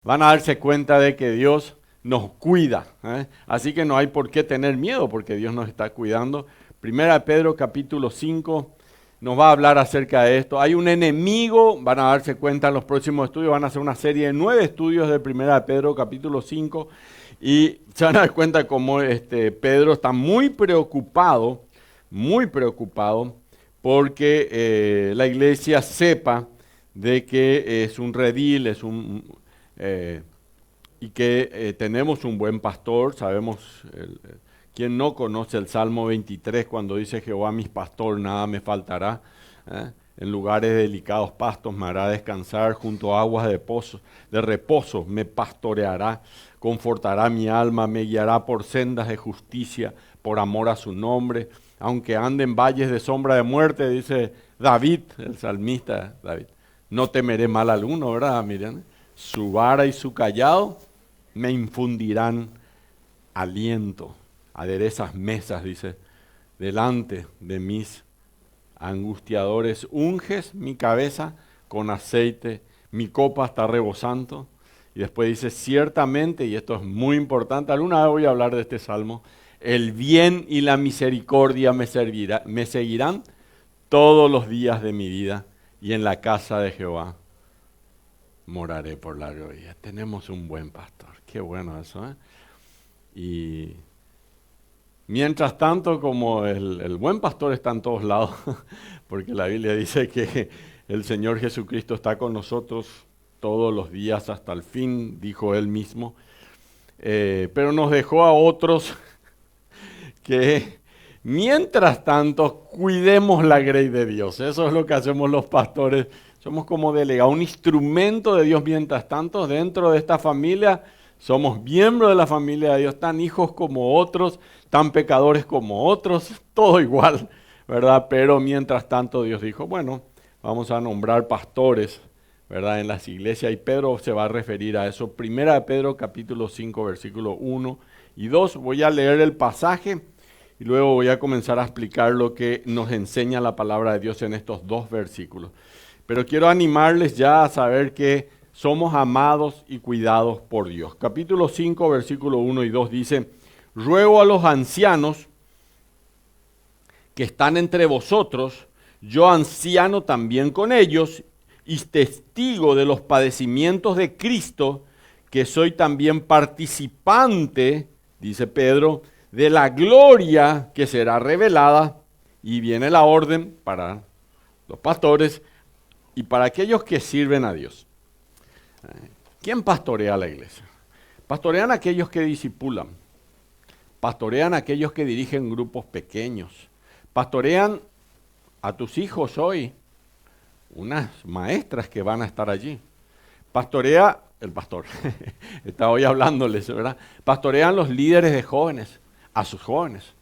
van a darse cuenta de que Dios nos cuida, ¿eh? Así que no hay por qué tener miedo porque Dios nos está cuidando. Primera de Pedro capítulo 5 nos va a hablar acerca de esto. Hay un enemigo, van a darse cuenta en los próximos estudios, van a hacer una serie de 9 estudios de Primera de Pedro capítulo 5 y se van a dar cuenta cómo Pedro está muy preocupado porque la iglesia sepa de que es un redil, y que tenemos un buen pastor. Sabemos, ¿quién no conoce el Salmo 23 cuando dice Jehová mi pastor, nada me faltará? En lugares de delicados pastos me hará descansar, junto a aguas de reposo me pastoreará, confortará mi alma, me guiará por sendas de justicia, por amor a su nombre. Aunque ande en valles de sombra de muerte, dice David, el salmista David, no temeré mal alguno, ¿verdad? Miren, su vara y su callado me infundirán aliento. Aderezas mesas, dice, delante de mis angustiadores. Unges mi cabeza con aceite, mi copa está rebosando. Y después dice, ciertamente, y esto es muy importante, alguna vez voy a hablar de este salmo, el bien y la misericordia me seguirán todos los días de mi vida, y en la casa de Jehová moraré por largo día. Tenemos un buen pastor, qué bueno eso, ¿eh? Y mientras tanto, como el buen pastor está en todos lados, porque la Biblia dice que el Señor Jesucristo está con nosotros todos los días hasta el fin, dijo él mismo, pero nos dejó a otros que mientras tanto cuidemos la grey de Dios. Eso es lo que hacemos los pastores. Somos como delegados, un instrumento de Dios mientras tanto dentro de esta familia. Somos miembros de la familia de Dios, tan hijos como otros, tan pecadores como otros, todo igual, ¿verdad? Pero mientras tanto Dios dijo, bueno, vamos a nombrar pastores, ¿verdad? En las iglesias, y Pedro se va a referir a eso. Primera de Pedro capítulo 5, versículo 1 y 2. Voy a leer el pasaje y luego voy a comenzar a explicar lo que nos enseña la palabra de Dios en estos dos versículos. Pero quiero animarles ya a saber que somos amados y cuidados por Dios. Capítulo 5, versículo 1 y 2 dice, ruego a los ancianos que están entre vosotros, yo anciano también con ellos, y testigo de los padecimientos de Cristo, que soy también participante, dice Pedro, de la gloria que será revelada. Y viene la orden para los pastores y para aquellos que sirven a Dios. ¿Quién pastorea la iglesia? Pastorean aquellos que discipulan, pastorean aquellos que dirigen grupos pequeños, pastorean a tus hijos hoy, unas maestras que van a estar allí. Pastorea el pastor, está hoy hablándoles, ¿verdad? Pastorean los líderes de jóvenes, a sus jóvenes,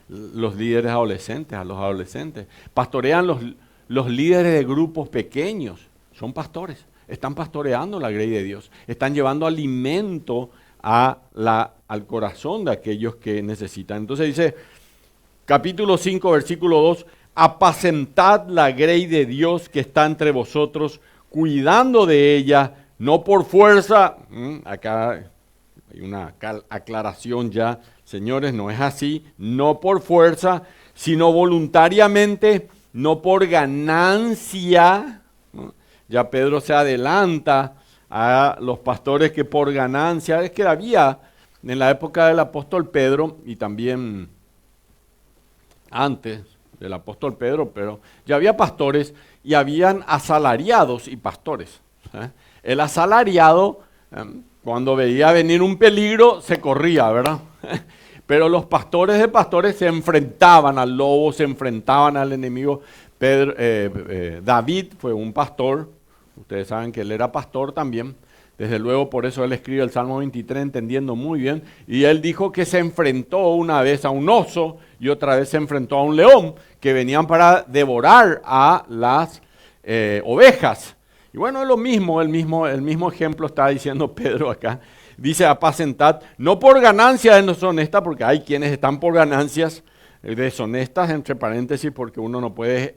los líderes adolescentes, a los adolescentes. Pastorean los líderes de grupos pequeños, son pastores, están pastoreando la grey de Dios, están llevando alimento al corazón de aquellos que necesitan. Entonces dice, capítulo 5, versículo 2, apacentad la grey de Dios que está entre vosotros, cuidando de ella, no por fuerza. Acá hay una aclaración ya, señores, no es así, no por fuerza, sino voluntariamente, no por ganancia. Ya Pedro se adelanta a los pastores que por ganancia, es que había en la época del apóstol Pedro y también antes del apóstol Pedro, pero ya había pastores y habían asalariados y pastores. El asalariado, cuando veía venir un peligro, se corría, ¿verdad? Pero los pastores de pastores se enfrentaban al lobo, se enfrentaban al enemigo. David fue un pastor, ustedes saben que él era pastor también, desde luego por eso él escribe el Salmo 23 entendiendo muy bien, y él dijo que se enfrentó una vez a un oso y otra vez se enfrentó a un león que venían para devorar a las ovejas. Y bueno, es lo mismo, el mismo ejemplo está diciendo Pedro acá. Dice, apacentad, no por ganancia deshonesta, porque hay quienes están por ganancias deshonestas, entre paréntesis, porque uno no puede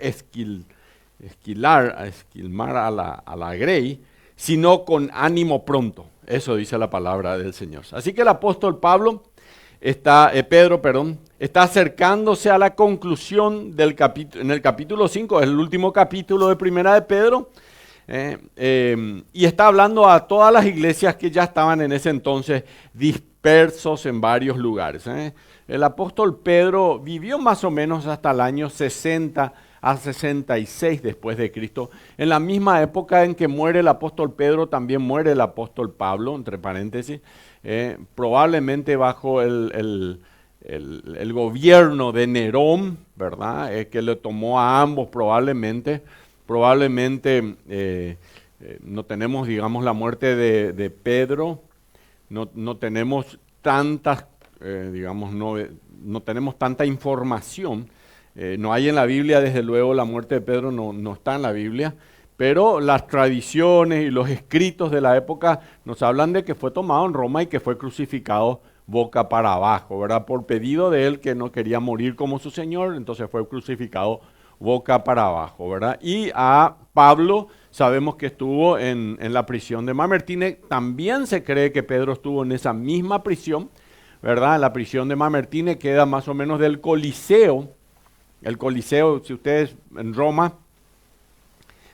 esquilmar a la grey, sino con ánimo pronto. Eso dice la palabra del Señor. Así que el apóstol Pedro, está acercándose a la conclusión del capítulo, en el capítulo 5, es el último capítulo de Primera de Pedro, y está hablando a todas las iglesias que ya estaban en ese entonces dispersos en varios lugares. El apóstol Pedro vivió más o menos hasta el año 60 a 66 después de Cristo. En la misma época en que muere el apóstol Pedro, también muere el apóstol Pablo, entre paréntesis, probablemente bajo el gobierno de Nerón, ¿verdad? Que le tomó a ambos probablemente no tenemos, digamos, la muerte de Pedro, no tenemos tantas, digamos, no tenemos tanta información. No hay en la Biblia, desde luego, la muerte de Pedro no está en la Biblia, pero las tradiciones y los escritos de la época nos hablan de que fue tomado en Roma y que fue crucificado boca para abajo, ¿verdad? Por pedido de él, que no quería morir como su Señor, entonces fue crucificado boca para abajo, ¿verdad? Y a Pablo sabemos que estuvo en la prisión de Mamertine. También se cree que Pedro estuvo en esa misma prisión, ¿verdad? La prisión de Mamertine queda más o menos del Coliseo. El Coliseo, si ustedes en Roma,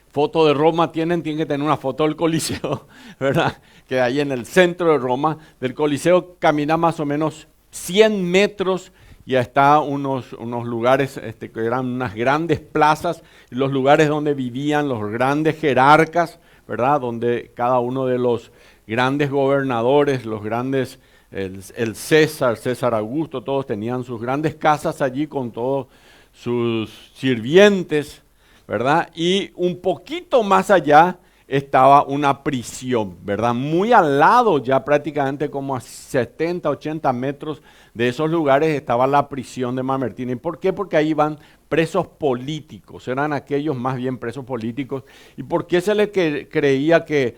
foto de Roma tienen que tener una foto del Coliseo, ¿verdad? Que ahí en el centro de Roma, del Coliseo camina más o menos 100 metros y está unos lugares que eran unas grandes plazas, los lugares donde vivían los grandes jerarcas, ¿verdad? Donde cada uno de los grandes gobernadores, los grandes, el César Augusto, todos tenían sus grandes casas allí con todos sus sirvientes, ¿verdad? Y un poquito más allá estaba una prisión, ¿verdad? Muy al lado, ya prácticamente como a 70, 80 metros de esos lugares estaba la prisión de Mamertine. ¿Por qué? Porque ahí iban presos políticos, eran aquellos más bien presos políticos. ¿Y por qué se les creía que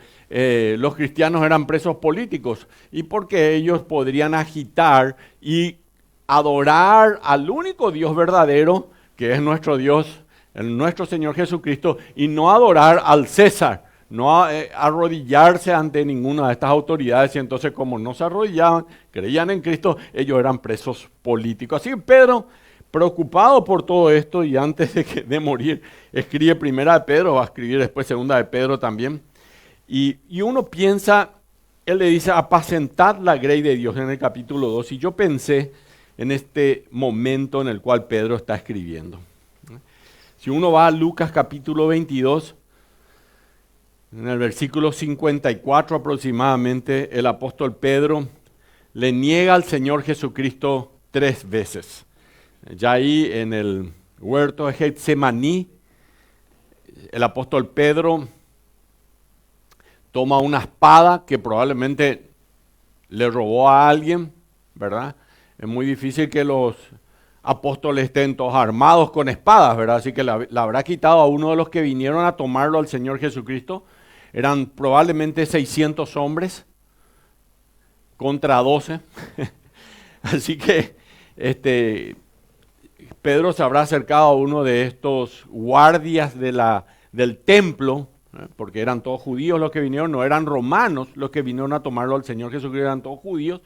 los cristianos eran presos políticos? Y porque ellos podrían agitar y adorar al único Dios verdadero, que es nuestro Dios, nuestro Señor Jesucristo, y no adorar al César, no arrodillarse ante ninguna de estas autoridades. Y entonces, como no se arrodillaban, creían en Cristo, ellos eran presos políticos. Así que Pedro, preocupado por todo esto, y antes de morir, escribe Primera de Pedro, va a escribir después Segunda de Pedro también, y uno piensa, él le dice, apacentad la grey de Dios en el capítulo 2, y yo pensé en este momento en el cual Pedro está escribiendo. Si uno va a Lucas capítulo 22, en el versículo 54 aproximadamente, el apóstol Pedro le niega al Señor Jesucristo 3 veces. Ya ahí en el huerto de Getsemaní, el apóstol Pedro toma una espada que probablemente le robó a alguien, ¿verdad? Es muy difícil que los apóstoles estén todos armados con espadas, ¿verdad? Así que la habrá quitado a uno de los que vinieron a tomarlo al Señor Jesucristo. Eran probablemente 600 hombres contra 12. Así que Pedro se habrá acercado a uno de estos guardias del templo, porque eran todos judíos los que vinieron, no eran romanos los que vinieron a tomarlo al Señor Jesucristo, eran todos judíos.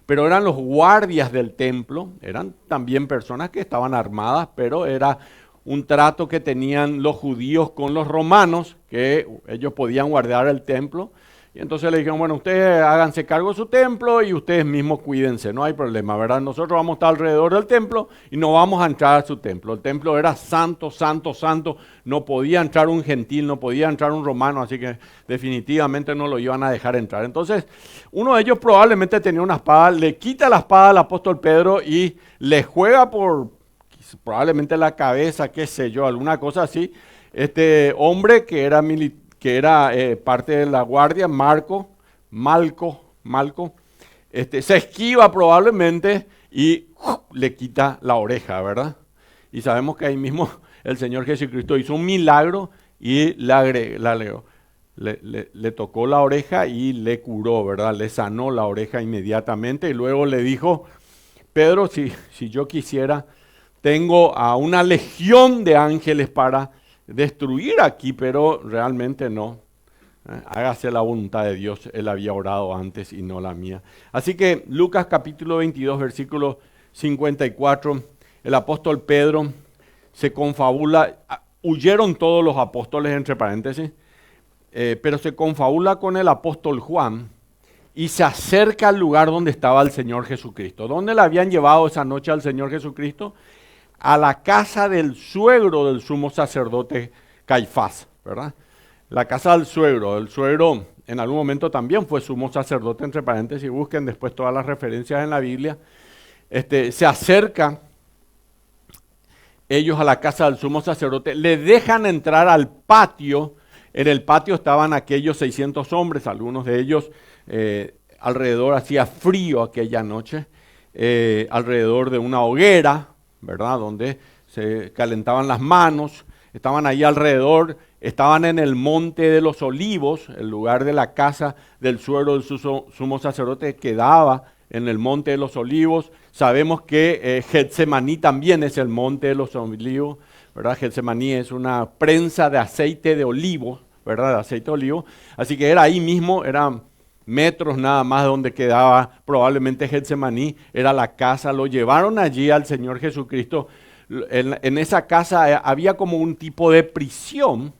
Pero eran los guardias del templo, eran también personas que estaban armadas, pero era un trato que tenían los judíos con los romanos, que ellos podían guardar el templo. Y entonces le dijeron, bueno, ustedes háganse cargo de su templo y ustedes mismos cuídense, no hay problema, ¿verdad? Nosotros vamos a estar alrededor del templo y no vamos a entrar a su templo. El templo era santo, santo, santo, no podía entrar un gentil, no podía entrar un romano, así que definitivamente no lo iban a dejar entrar. Entonces, uno de ellos probablemente tenía una espada, le quita la espada al apóstol Pedro y le juega por probablemente la cabeza, qué sé yo, alguna cosa así. Este hombre que era parte de la guardia, Malco, se esquiva probablemente y le quita la oreja, ¿verdad? Y sabemos que ahí mismo el Señor Jesucristo hizo un milagro y le tocó la oreja y le curó, ¿verdad? Le sanó la oreja inmediatamente y luego le dijo, Pedro, si yo quisiera, tengo a una legión de ángeles para destruir aquí, pero realmente no. Hágase la voluntad de Dios. Él había orado antes y no la mía. Así que Lucas capítulo 22, versículo 54, el apóstol Pedro se confabula, huyeron todos los apóstoles entre paréntesis, pero se confabula con el apóstol Juan y se acerca al lugar donde estaba el Señor Jesucristo. ¿Dónde le habían llevado esa noche al Señor Jesucristo? A la casa del suegro del sumo sacerdote Caifás, ¿verdad? La casa del suegro. El suegro en algún momento también fue sumo sacerdote, entre paréntesis, busquen después todas las referencias en la Biblia. Se acerca ellos a la casa del sumo sacerdote, le dejan entrar al patio. En el patio estaban aquellos 600 hombres, algunos de ellos alrededor, hacía frío aquella noche, alrededor de una hoguera, ¿verdad? Donde se calentaban las manos, estaban ahí alrededor. Estaban en el monte de los olivos, el lugar de la casa del suegro del sumo sacerdote quedaba en el monte de los olivos. Sabemos que Getsemaní también es el monte de los olivos, ¿verdad? Getsemaní es una prensa de aceite de olivo, ¿verdad? De aceite de olivo. Así que era ahí mismo, eran metros nada más donde quedaba probablemente Getsemaní, era la casa. Lo llevaron allí al Señor Jesucristo. En esa casa había como un tipo de prisión,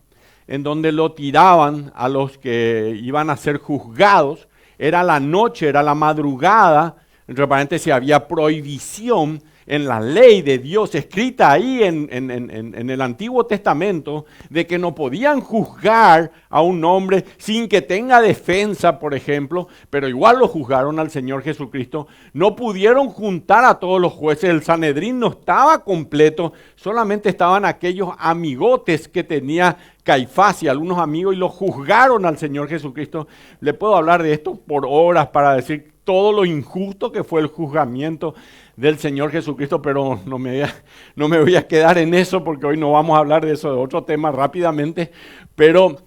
en donde lo tiraban a los que iban a ser juzgados. Era la noche, era la madrugada, entre paréntesis había prohibición en la ley de Dios, escrita ahí en el Antiguo Testamento, de que no podían juzgar a un hombre sin que tenga defensa, por ejemplo, pero igual lo juzgaron al Señor Jesucristo. No pudieron juntar a todos los jueces, el Sanedrín no estaba completo, solamente estaban aquellos amigotes que tenía Caifás y algunos amigos, y lo juzgaron al Señor Jesucristo. Le puedo hablar de esto por horas para decir todo lo injusto que fue el juzgamiento del Señor Jesucristo, pero no me voy a quedar en eso porque hoy no vamos a hablar de eso, de otro tema rápidamente. Pero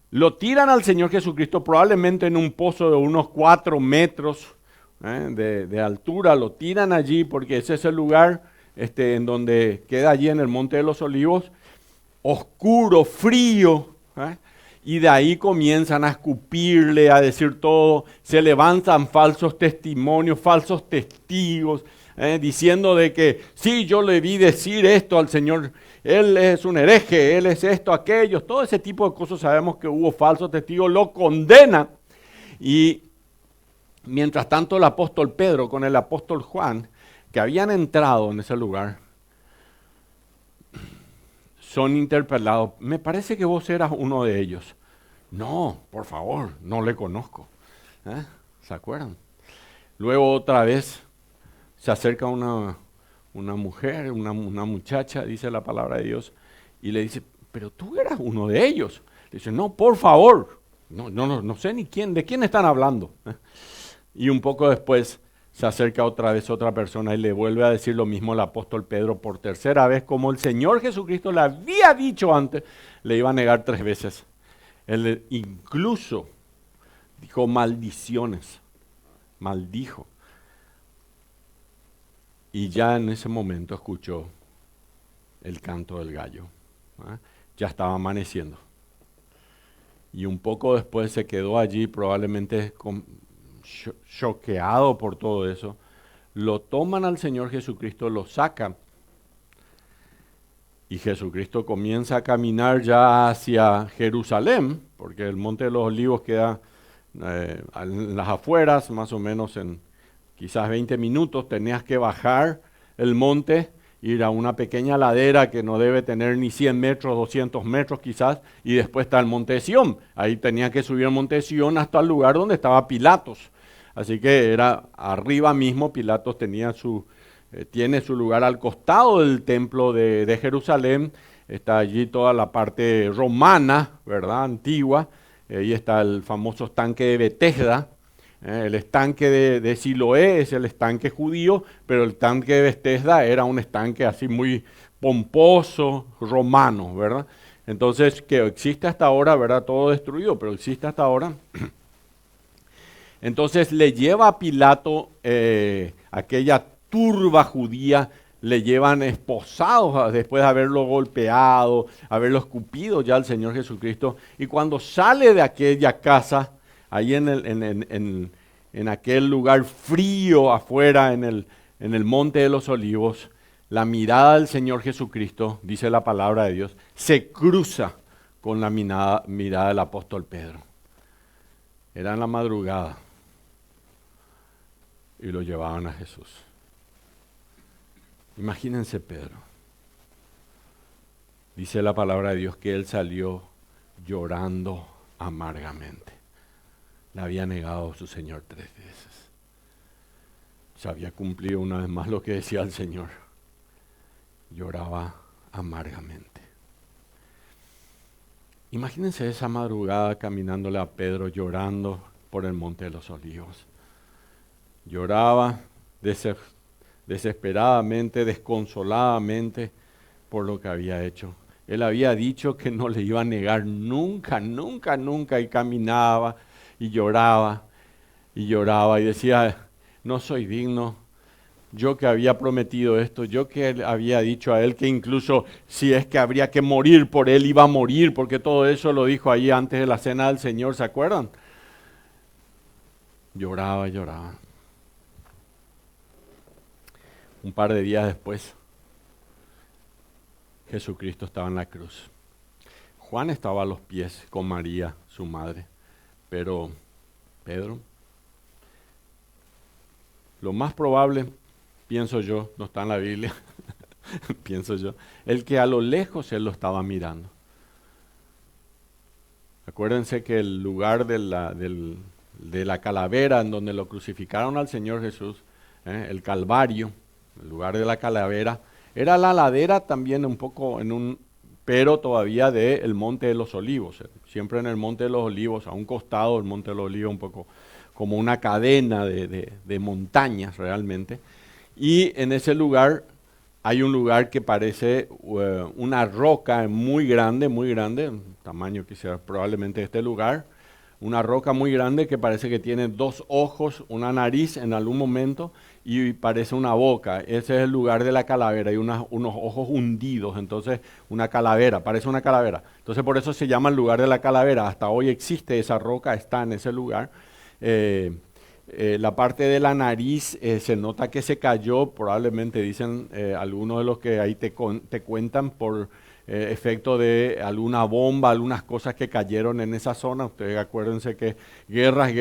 lo tiran al Señor Jesucristo probablemente en un pozo de unos 4 metros de altura, lo tiran allí porque ese es el lugar en donde queda allí en el Monte de los Olivos, oscuro, frío, y de ahí comienzan a escupirle, a decir todo, se levantan falsos testimonios, falsos testigos, diciendo de que sí, yo le vi decir esto al Señor, él es un hereje, él es esto, aquello, todo ese tipo de cosas. Sabemos que hubo falsos testigos, lo condena. Y mientras tanto el apóstol Pedro con el apóstol Juan, que habían entrado en ese lugar, son interpelados. Me parece que vos eras uno de ellos. No, por favor, no le conozco. ¿Se acuerdan? Luego otra vez se acerca una mujer, una muchacha, dice la palabra de Dios, y le dice, pero tú eras uno de ellos. Le dice, no, por favor, no sé ni quién, de quién están hablando. Y un poco después se acerca otra vez otra persona y le vuelve a decir lo mismo al apóstol Pedro por tercera vez, como el Señor Jesucristo le había dicho antes, le iba a negar 3 veces. Él incluso dijo maldiciones, maldijo. Y ya en ese momento escuchó el canto del gallo. Ya estaba amaneciendo. Y un poco después se quedó allí, probablemente choqueado por todo eso. Lo toman al Señor Jesucristo, lo sacan. Y Jesucristo comienza a caminar ya hacia Jerusalén, porque el Monte de los Olivos queda en las afueras, más o menos en quizás 20 minutos. Tenías que bajar el monte, ir a una pequeña ladera que no debe tener ni 100 metros, 200 metros quizás, y después está el Monte de Sión. Ahí tenía que subir al Monte de Sión hasta el lugar donde estaba Pilatos. Así que era arriba mismo. Pilatos tiene su lugar al costado del templo de Jerusalén. Está allí toda la parte romana, ¿verdad? Antigua. Ahí está el famoso estanque de Betesda. El estanque de Siloé es el estanque judío, pero el estanque de Betesda era un estanque así muy pomposo, romano, ¿verdad? Entonces, que existe hasta ahora, ¿verdad? Todo destruido, pero existe hasta ahora. Entonces le lleva a Pilato aquella turba judía, le llevan esposados después de haberlo golpeado, haberlo escupido ya al Señor Jesucristo. Y cuando sale de aquella casa, ahí en aquel lugar frío afuera, en el Monte de los Olivos, la mirada del Señor Jesucristo, dice la palabra de Dios, se cruza con la mirada del apóstol Pedro. Era en la madrugada y lo llevaban a Jesús. Imagínense Pedro. Dice la palabra de Dios que él salió llorando amargamente. Le había negado a su Señor 3 veces. Se había cumplido una vez más lo que decía el Señor. Lloraba amargamente. Imagínense esa madrugada caminándole a Pedro llorando por el Monte de los Olivos. Lloraba desesperadamente, desconsoladamente por lo que había hecho. Él había dicho que no le iba a negar nunca, nunca, nunca, y caminaba y lloraba y decía, no soy digno. Yo que había prometido esto, yo que había dicho a él que incluso si es que habría que morir por él, iba a morir, porque todo eso lo dijo ahí antes de la cena del Señor, ¿se acuerdan? Lloraba. Un par de días después, Jesucristo estaba en la cruz. Juan estaba a los pies con María, su madre, pero Pedro, lo más probable, pienso yo, no está en la Biblia, pienso yo, el que a lo lejos él lo estaba mirando. Acuérdense que el lugar de la calavera en donde lo crucificaron al Señor Jesús, el Calvario, el lugar de la calavera, era la ladera también un poco pero todavía del Monte de los Olivos. Siempre en el Monte de los Olivos, a un costado del Monte de los Olivos, un poco como una cadena de montañas realmente. Y en ese lugar hay un lugar que parece una roca muy grande, tamaño quizá probablemente de este lugar, una roca muy grande que parece que tiene 2 ojos, una nariz en algún momento y parece una boca. Ese es el lugar de la calavera, hay unos ojos hundidos, entonces una calavera, parece una calavera. Entonces por eso se llama el lugar de la calavera, hasta hoy existe esa roca, está en ese lugar. La parte de la nariz se nota que se cayó, probablemente dicen algunos de los que ahí te cuentan por efecto de alguna bomba, algunas cosas que cayeron en esa zona. Ustedes acuérdense que guerras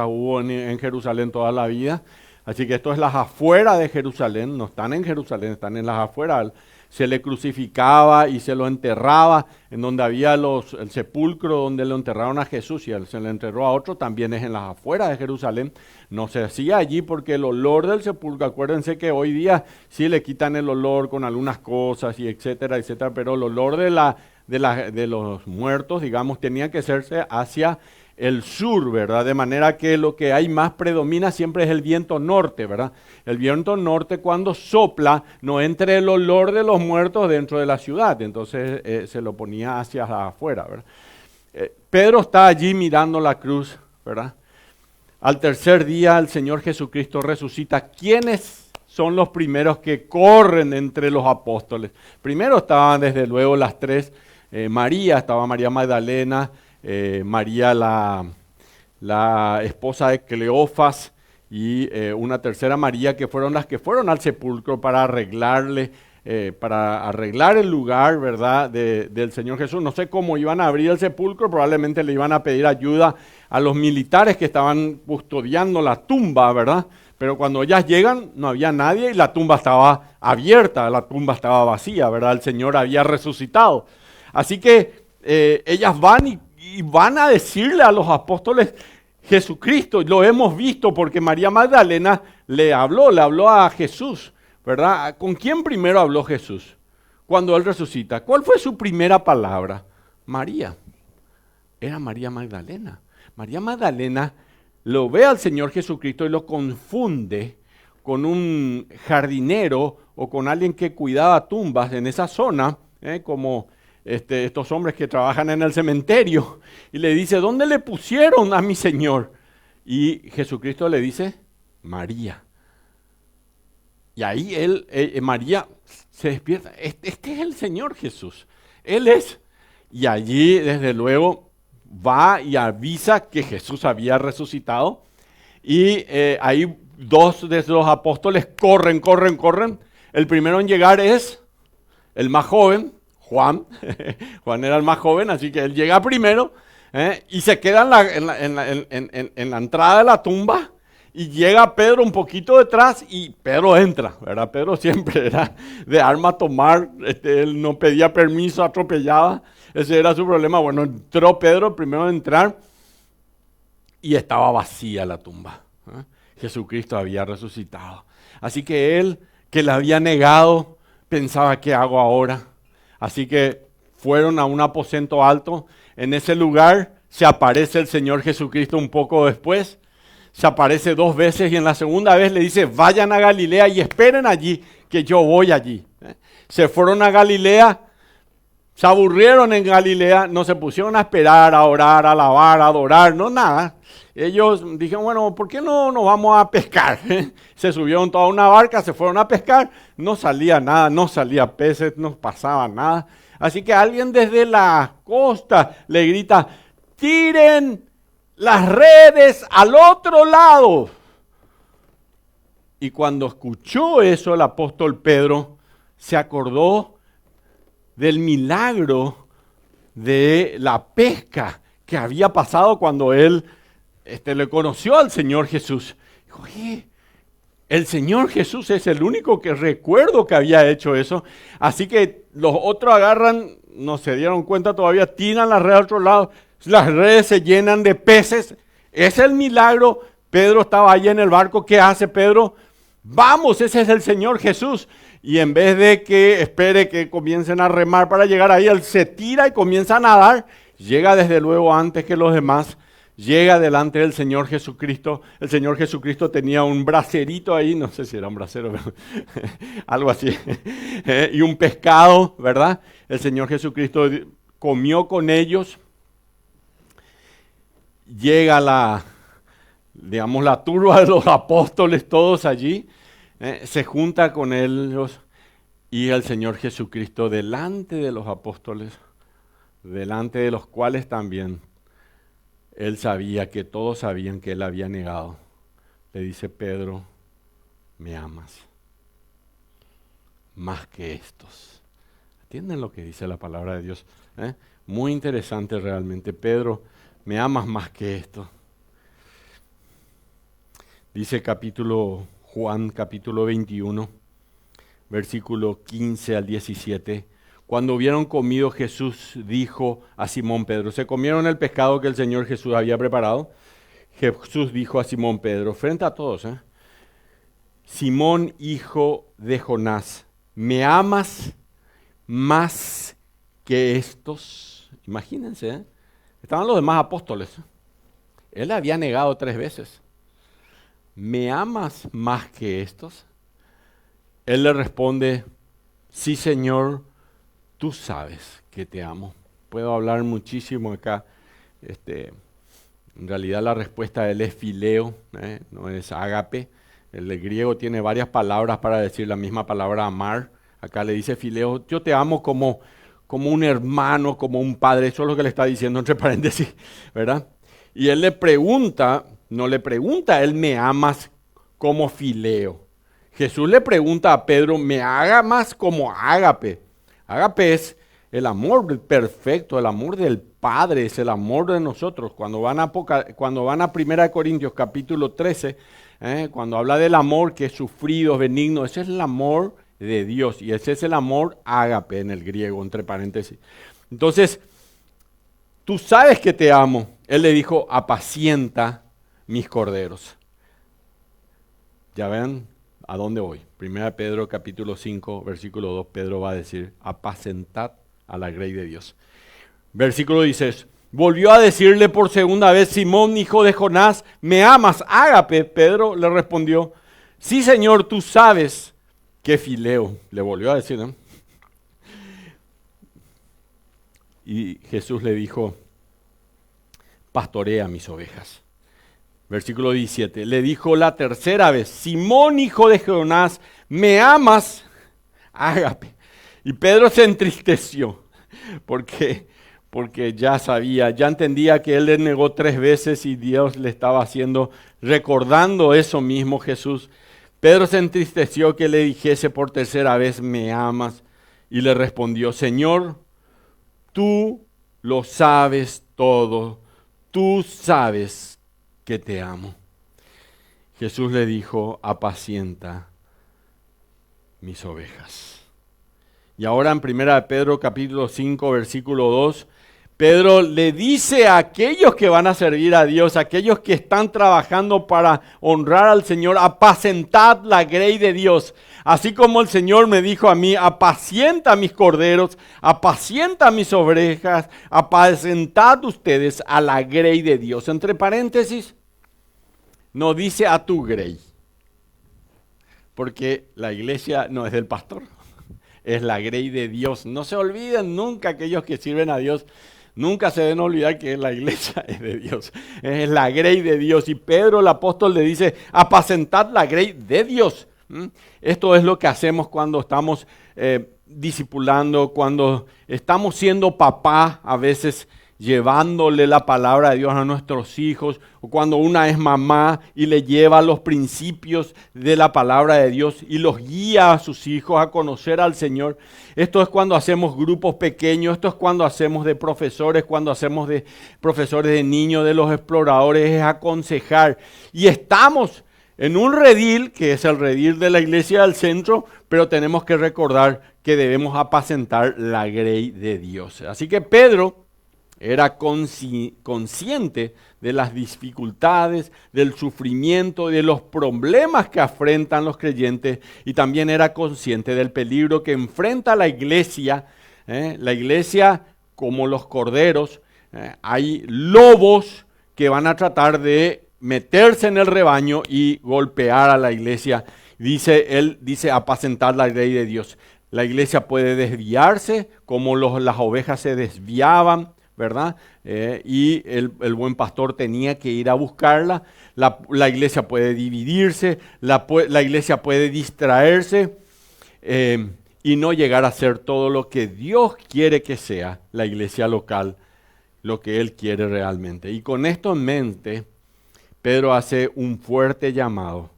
hubo en Jerusalén toda la vida. Así que esto es las afueras de Jerusalén, no están en Jerusalén, están en las afueras. Se le crucificaba y se lo enterraba, en donde había el sepulcro donde lo enterraron a Jesús, y se le enterró a otro, también es en las afueras de Jerusalén. No se hacía allí porque el olor del sepulcro, acuérdense que hoy día sí le quitan el olor con algunas cosas y etcétera, pero el olor de los muertos, digamos, tenía que hacerse hacia el sur, ¿verdad? De manera que lo que hay más predomina siempre es el viento norte, ¿verdad? El viento norte cuando sopla no entra el olor de los muertos dentro de la ciudad, entonces se lo ponía hacia afuera, ¿verdad? Pedro está allí mirando la cruz, ¿verdad? Al tercer día el Señor Jesucristo resucita. ¿Quiénes son los primeros que corren entre los apóstoles? Primero estaban desde luego las 3, estaba María Magdalena, María la esposa de Cleofas y una tercera María, que fueron las que fueron al sepulcro para arreglar el lugar, ¿verdad?, del Señor Jesús. No sé cómo iban a abrir el sepulcro, probablemente le iban a pedir ayuda a los militares que estaban custodiando la tumba, ¿verdad? Pero cuando ellas llegan no había nadie y la tumba estaba abierta, la tumba estaba vacía, ¿verdad? El Señor había resucitado. Así que ellas van y van a decirle a los apóstoles, Jesucristo, lo hemos visto, porque María Magdalena le habló a Jesús, ¿verdad? ¿Con quién primero habló Jesús cuando Él resucita? ¿Cuál fue su primera palabra? María. Era María Magdalena. María Magdalena lo ve al Señor Jesucristo y lo confunde con un jardinero o con alguien que cuidaba tumbas en esa zona, como estos hombres que trabajan en el cementerio, y le dice, ¿dónde le pusieron a mi Señor? Y Jesucristo le dice, María. Y ahí María se despierta. Este es el Señor Jesús. Él es. Y allí, desde luego, va y avisa que Jesús había resucitado. Y ahí dos de los apóstoles corren. El primero en llegar es el más joven, Juan. Juan era el más joven, así que él llega primero y se queda en la entrada de la tumba. Y llega Pedro un poquito detrás y Pedro entra, ¿verdad? Pedro siempre era de arma tomar, él no pedía permiso, atropellaba, ese era su problema. Bueno, entró Pedro primero en entrar y estaba vacía la tumba. Jesucristo había resucitado. Así que él, que le había negado, pensaba, ¿qué hago ahora? Así que fueron a un aposento alto. En ese lugar se aparece el Señor Jesucristo un poco después. Se aparece 2 veces y en la segunda vez le dice, vayan a Galilea y esperen allí, que yo voy allí. Se fueron a Galilea, se aburrieron en Galilea, no se pusieron a esperar, a orar, a alabar, a adorar, no nada. Ellos dijeron, bueno, ¿por qué no nos vamos a pescar? Se subieron toda una barca, se fueron a pescar, no salía nada, no salía peces, no pasaba nada. Así que alguien desde la costa le grita, tiren las redes al otro lado. Y cuando escuchó eso el apóstol Pedro se acordó del milagro de la pesca que había pasado cuando él le conoció al Señor Jesús. Dijo, oye, el Señor Jesús es el único que recuerdo que había hecho eso. Así que los otros agarran, no se dieron cuenta todavía, tiran la red al otro lado. Las redes se llenan de peces. Es el milagro. Pedro estaba allí en el barco. ¿Qué hace Pedro? Vamos, ese es el Señor Jesús. Y en vez de que espere que comiencen a remar para llegar ahí, él se tira y comienza a nadar. Llega desde luego antes que los demás. Llega delante del Señor Jesucristo. El Señor Jesucristo tenía un bracerito ahí, no sé si era un bracero, pero algo así. Y un pescado, ¿verdad? El Señor Jesucristo comió con ellos. Llega la turba de los apóstoles todos allí, se junta con ellos y el Señor Jesucristo delante de los apóstoles, delante de los cuales también Él sabía que todos sabían que Él había negado. Le dice, Pedro, ¿me amas? Más que estos. ¿Entienden lo que dice la palabra de Dios? Muy interesante realmente. Pedro, ¿me amas más que esto? Dice Juan capítulo 21, versículo 15 al 17. Cuando hubieron comido, Jesús dijo a Simón Pedro, se comieron el pescado que el Señor Jesús había preparado. Jesús dijo a Simón Pedro, frente a todos, Simón, hijo de Jonás, ¿me amas más que estos? Imagínense, estaban los demás apóstoles. Él había negado 3 veces. ¿Me amas más que estos? Él le responde, sí, Señor, tú sabes que te amo. Puedo hablar muchísimo acá. En realidad la respuesta de él es fileo, no es ágape. El griego tiene varias palabras para decir la misma palabra amar. Acá le dice fileo, yo te amo como un hermano, como un padre. Eso es lo que le está diciendo entre paréntesis, ¿verdad? Y él le pregunta, no le pregunta, él me amas como fileo. Jesús le pregunta a Pedro, ¿me amas como ágape? Ágape es el amor perfecto, el amor del Padre, es el amor de nosotros. Cuando van a 1 Corintios capítulo 13, cuando habla del amor que es sufrido, benigno, ese es el amor de Dios y ese es el amor ágape en el griego, entre paréntesis. Entonces, tú sabes que te amo. Él le dijo, apacienta mis corderos. Ya ven a dónde voy. 1 Pedro capítulo 5, versículo 2, Pedro va a decir, apacentad a la grey de Dios. Versículo 16, volvió a decirle por segunda vez, Simón, hijo de Jonás, ¿me amas? Ágape. Pedro le respondió, sí, Señor, tú sabes que fileo. Le volvió a decir, ¿no? Y Jesús le dijo, pastorea mis ovejas. Versículo 17, le dijo la tercera vez, Simón, hijo de Jonás, ¿me amas? Ágape. Y Pedro se entristeció porque ya sabía, ya entendía que él le negó 3 veces y Dios le estaba haciendo, recordando eso mismo Jesús. Pedro se entristeció que le dijese por 3.ª vez, ¿me amas? Y le respondió, Señor, tú lo sabes todo, tú sabes que te amo. Jesús le dijo, apacienta mis ovejas. Y ahora en 1 Pedro capítulo 5 versículo 2, Pedro le dice a aquellos que van a servir a Dios, a aquellos que están trabajando para honrar al Señor, apacentad la grey de Dios. Así como el Señor me dijo a mí, apacienta mis corderos, apacienta mis ovejas, apacentad ustedes a la grey de Dios. Entre paréntesis, no dice a tu grey, porque la iglesia no es del pastor, es la grey de Dios. No se olviden nunca aquellos que sirven a Dios. Nunca se deben olvidar que la iglesia es de Dios, es la grey de Dios. Y Pedro el apóstol le dice, apacentad la grey de Dios. Esto es lo que hacemos cuando estamos discipulando, cuando estamos siendo papá, a veces llevándole la palabra de Dios a nuestros hijos, o cuando una es mamá y le lleva los principios de la palabra de Dios y los guía a sus hijos a conocer al Señor. Esto es cuando hacemos grupos pequeños, esto es cuando hacemos de profesores, cuando hacemos de profesores de niños, de los exploradores, es aconsejar. Y estamos en un redil, que es el redil de la iglesia del centro, pero tenemos que recordar que debemos apacentar la grey de Dios. Así que Pedro era consciente de las dificultades, del sufrimiento, de los problemas que afrentan los creyentes, y también era consciente del peligro que enfrenta la iglesia. La iglesia, como los corderos, hay lobos que van a tratar de meterse en el rebaño y golpear a la iglesia. Él dice apacentar la grey de Dios. La iglesia puede desviarse, como las ovejas se desviaban, ¿verdad? Y el buen pastor tenía que ir a buscarla. La iglesia puede dividirse, la iglesia puede distraerse y no llegar a ser todo lo que Dios quiere que sea la iglesia local, lo que Él quiere realmente. Y con esto en mente, Pedro hace un fuerte llamado,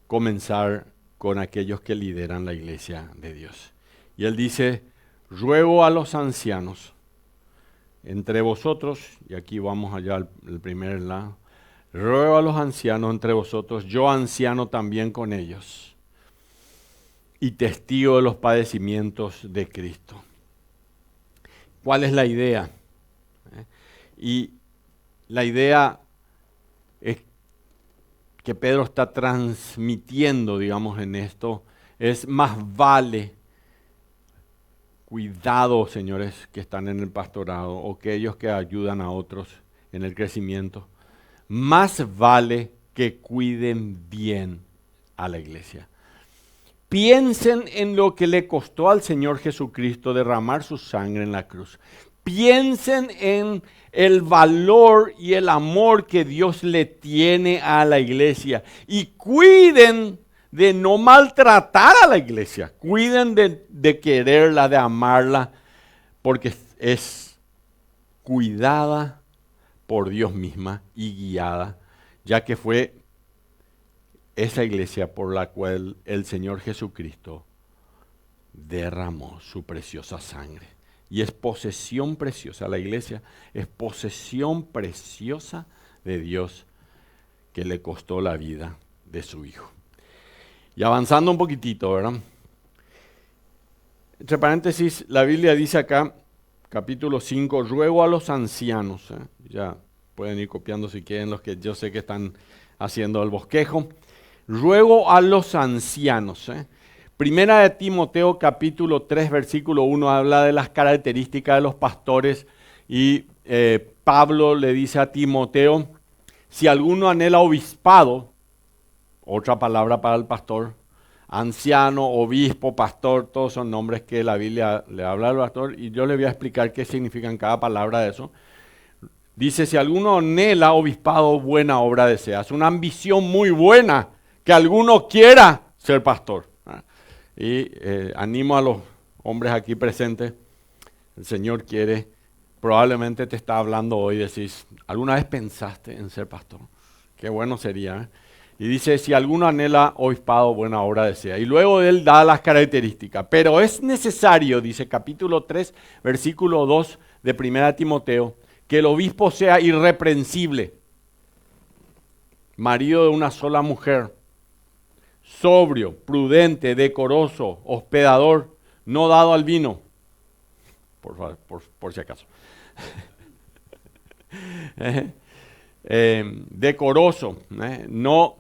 comenzar con aquellos que lideran la iglesia de Dios. Y él dice, ruego a los ancianos entre vosotros, y aquí vamos allá al primer lado, ruego a los ancianos entre vosotros, yo anciano también con ellos, y testigo de los padecimientos de Cristo. ¿Cuál es la idea? Y la idea es que Pedro está transmitiendo, digamos, en esto, es más vale. Cuidado, señores que están en el pastorado o aquellos que ayudan a otros en el crecimiento. Más vale que cuiden bien a la iglesia. Piensen en lo que le costó al Señor Jesucristo derramar su sangre en la cruz. Piensen en el valor y el amor que Dios le tiene a la iglesia. Y cuiden de no maltratar a la iglesia. Cuiden de quererla, de amarla, porque es cuidada por Dios misma y guiada, ya que fue esa iglesia por la cual el Señor Jesucristo derramó su preciosa sangre. Y es posesión preciosa, la iglesia es posesión preciosa de Dios que le costó la vida de su Hijo. Y avanzando un poquitito, ¿verdad? Entre paréntesis, la Biblia dice acá, capítulo 5, ruego a los ancianos, ya pueden ir copiando si quieren los que yo sé que están haciendo el bosquejo, ruego a los ancianos. Primera de Timoteo, capítulo 3, versículo 1, habla de las características de los pastores y Pablo le dice a Timoteo, si alguno anhela obispado, otra palabra para el pastor, anciano, obispo, pastor, todos son nombres que la Biblia le habla al pastor y yo le voy a explicar qué significan cada palabra de eso. Dice, si alguno anhela obispado, buena obra desea. Es una ambición muy buena que alguno quiera ser pastor. Y animo a los hombres aquí presentes, el Señor quiere, probablemente te está hablando hoy, decís, ¿alguna vez pensaste en ser pastor? Qué bueno sería, ¿eh? Y dice, si alguno anhela obispado, buena obra desea. Y luego él da las características. Pero es necesario, dice capítulo 3, versículo 2 de 1 Timoteo, que el obispo sea irreprensible, marido de una sola mujer, sobrio, prudente, decoroso, hospedador, no dado al vino, por si acaso. Decoroso, no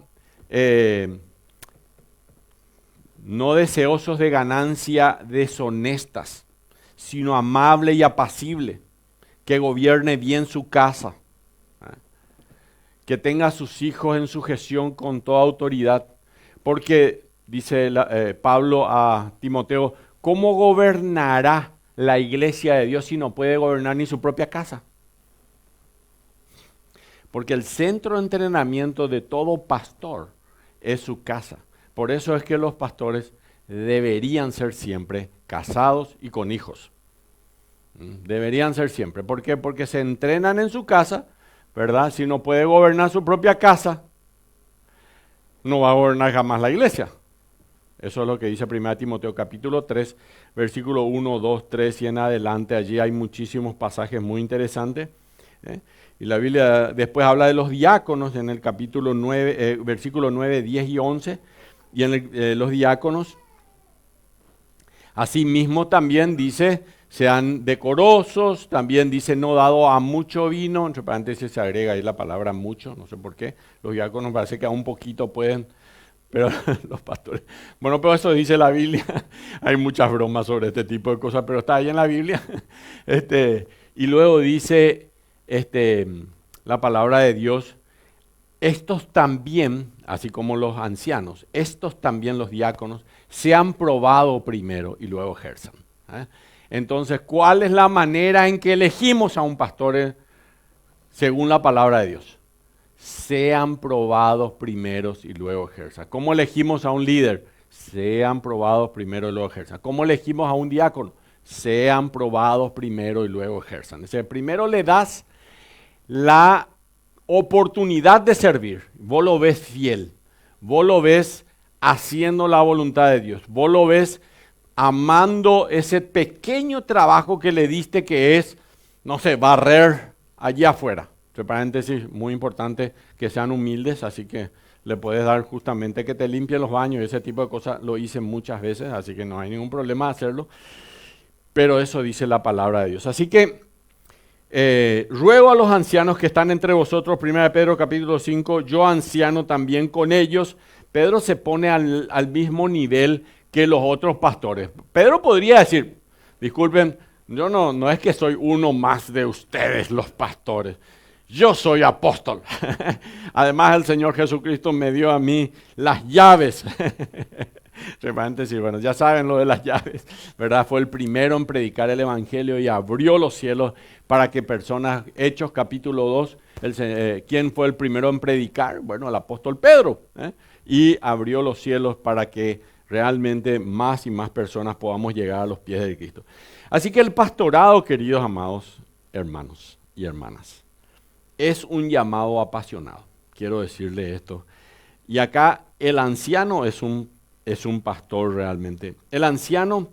deseosos de ganancia deshonestas, sino amable y apacible, que gobierne bien su casa, que tenga a sus hijos en sujeción con toda autoridad, porque, dice Pablo a Timoteo, ¿cómo gobernará la iglesia de Dios si no puede gobernar ni su propia casa? Porque el centro de entrenamiento de todo pastor es su casa. Por eso es que los pastores deberían ser siempre casados y con hijos. Deberían ser siempre. ¿Por qué? Porque se entrenan en su casa, ¿verdad? Si no puede gobernar su propia casa, no va a gobernar jamás la iglesia. Eso es lo que dice 1 Timoteo capítulo 3, versículo 1, 2, 3 y en adelante. Allí hay muchísimos pasajes muy interesantes. Y la Biblia después habla de los diáconos en el capítulo 9, versículo 9, 10 y 11. Y en los diáconos, asimismo también dice, sean decorosos, también dice no dado a mucho vino, entre paréntesis se agrega ahí la palabra mucho, no sé por qué. Los diáconos parece que a un poquito pueden, pero los pastores, bueno, pero eso dice la Biblia. Hay muchas bromas sobre este tipo de cosas, pero está ahí en la Biblia. Y luego dice la palabra de Dios, estos también, así como los ancianos, estos también los diáconos, se han probado primero y luego ejerzan. Entonces, ¿cuál es la manera en que elegimos a un pastor según la palabra de Dios? Sean probados primero y luego ejerzan. ¿Cómo elegimos a un líder? Sean probados primero y luego ejerzan. ¿Cómo elegimos a un diácono? Sean probados primero y luego ejerzan. Es decir, primero le das la oportunidad de servir. Vos lo ves fiel. Vos lo ves haciendo la voluntad de Dios. Vos lo ves amando ese pequeño trabajo que le diste, que es, no sé, barrer allí afuera. Entre paréntesis, muy importante que sean humildes, así que le puedes dar justamente que te limpien los baños, ese tipo de cosas lo hice muchas veces, así que no hay ningún problema de hacerlo. Pero eso dice la palabra de Dios. Así que ruego a los ancianos que están entre vosotros, 1 Pedro capítulo 5, yo anciano también con ellos. Pedro se pone al mismo nivel que los otros pastores. Pedro podría decir, disculpen, yo no es que soy uno más de ustedes los pastores, yo soy apóstol. Además el Señor Jesucristo me dio a mí las llaves. Bueno, ya saben lo de las llaves, ¿verdad? Fue el primero en predicar el evangelio y abrió los cielos para que personas, Hechos capítulo 2, ¿quién fue el primero en predicar? Bueno, el apóstol Pedro, y abrió los cielos para que realmente más y más personas podamos llegar a los pies de Cristo. Así que el pastorado, queridos amados hermanos y hermanas, es un llamado apasionado. Quiero decirle esto. Y acá el anciano es un pastor realmente. El anciano,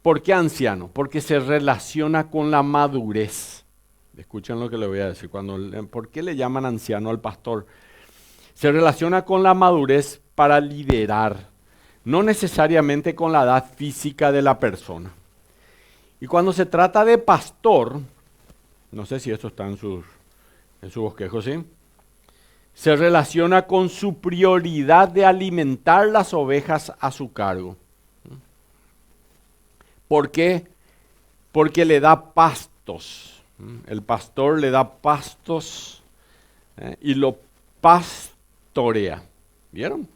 ¿por qué anciano? Porque se relaciona con la madurez. Escuchen lo que le voy a decir. ¿Por qué le llaman anciano al pastor? Se relaciona con la madurez para liderar, no necesariamente con la edad física de la persona. Y cuando se trata de pastor, no sé si esto está en su bosquejo, ¿sí? Se relaciona con su prioridad de alimentar las ovejas a su cargo. ¿Por qué? Porque le da pastos. El pastor le da pastos y lo pastorea. ¿Vieron?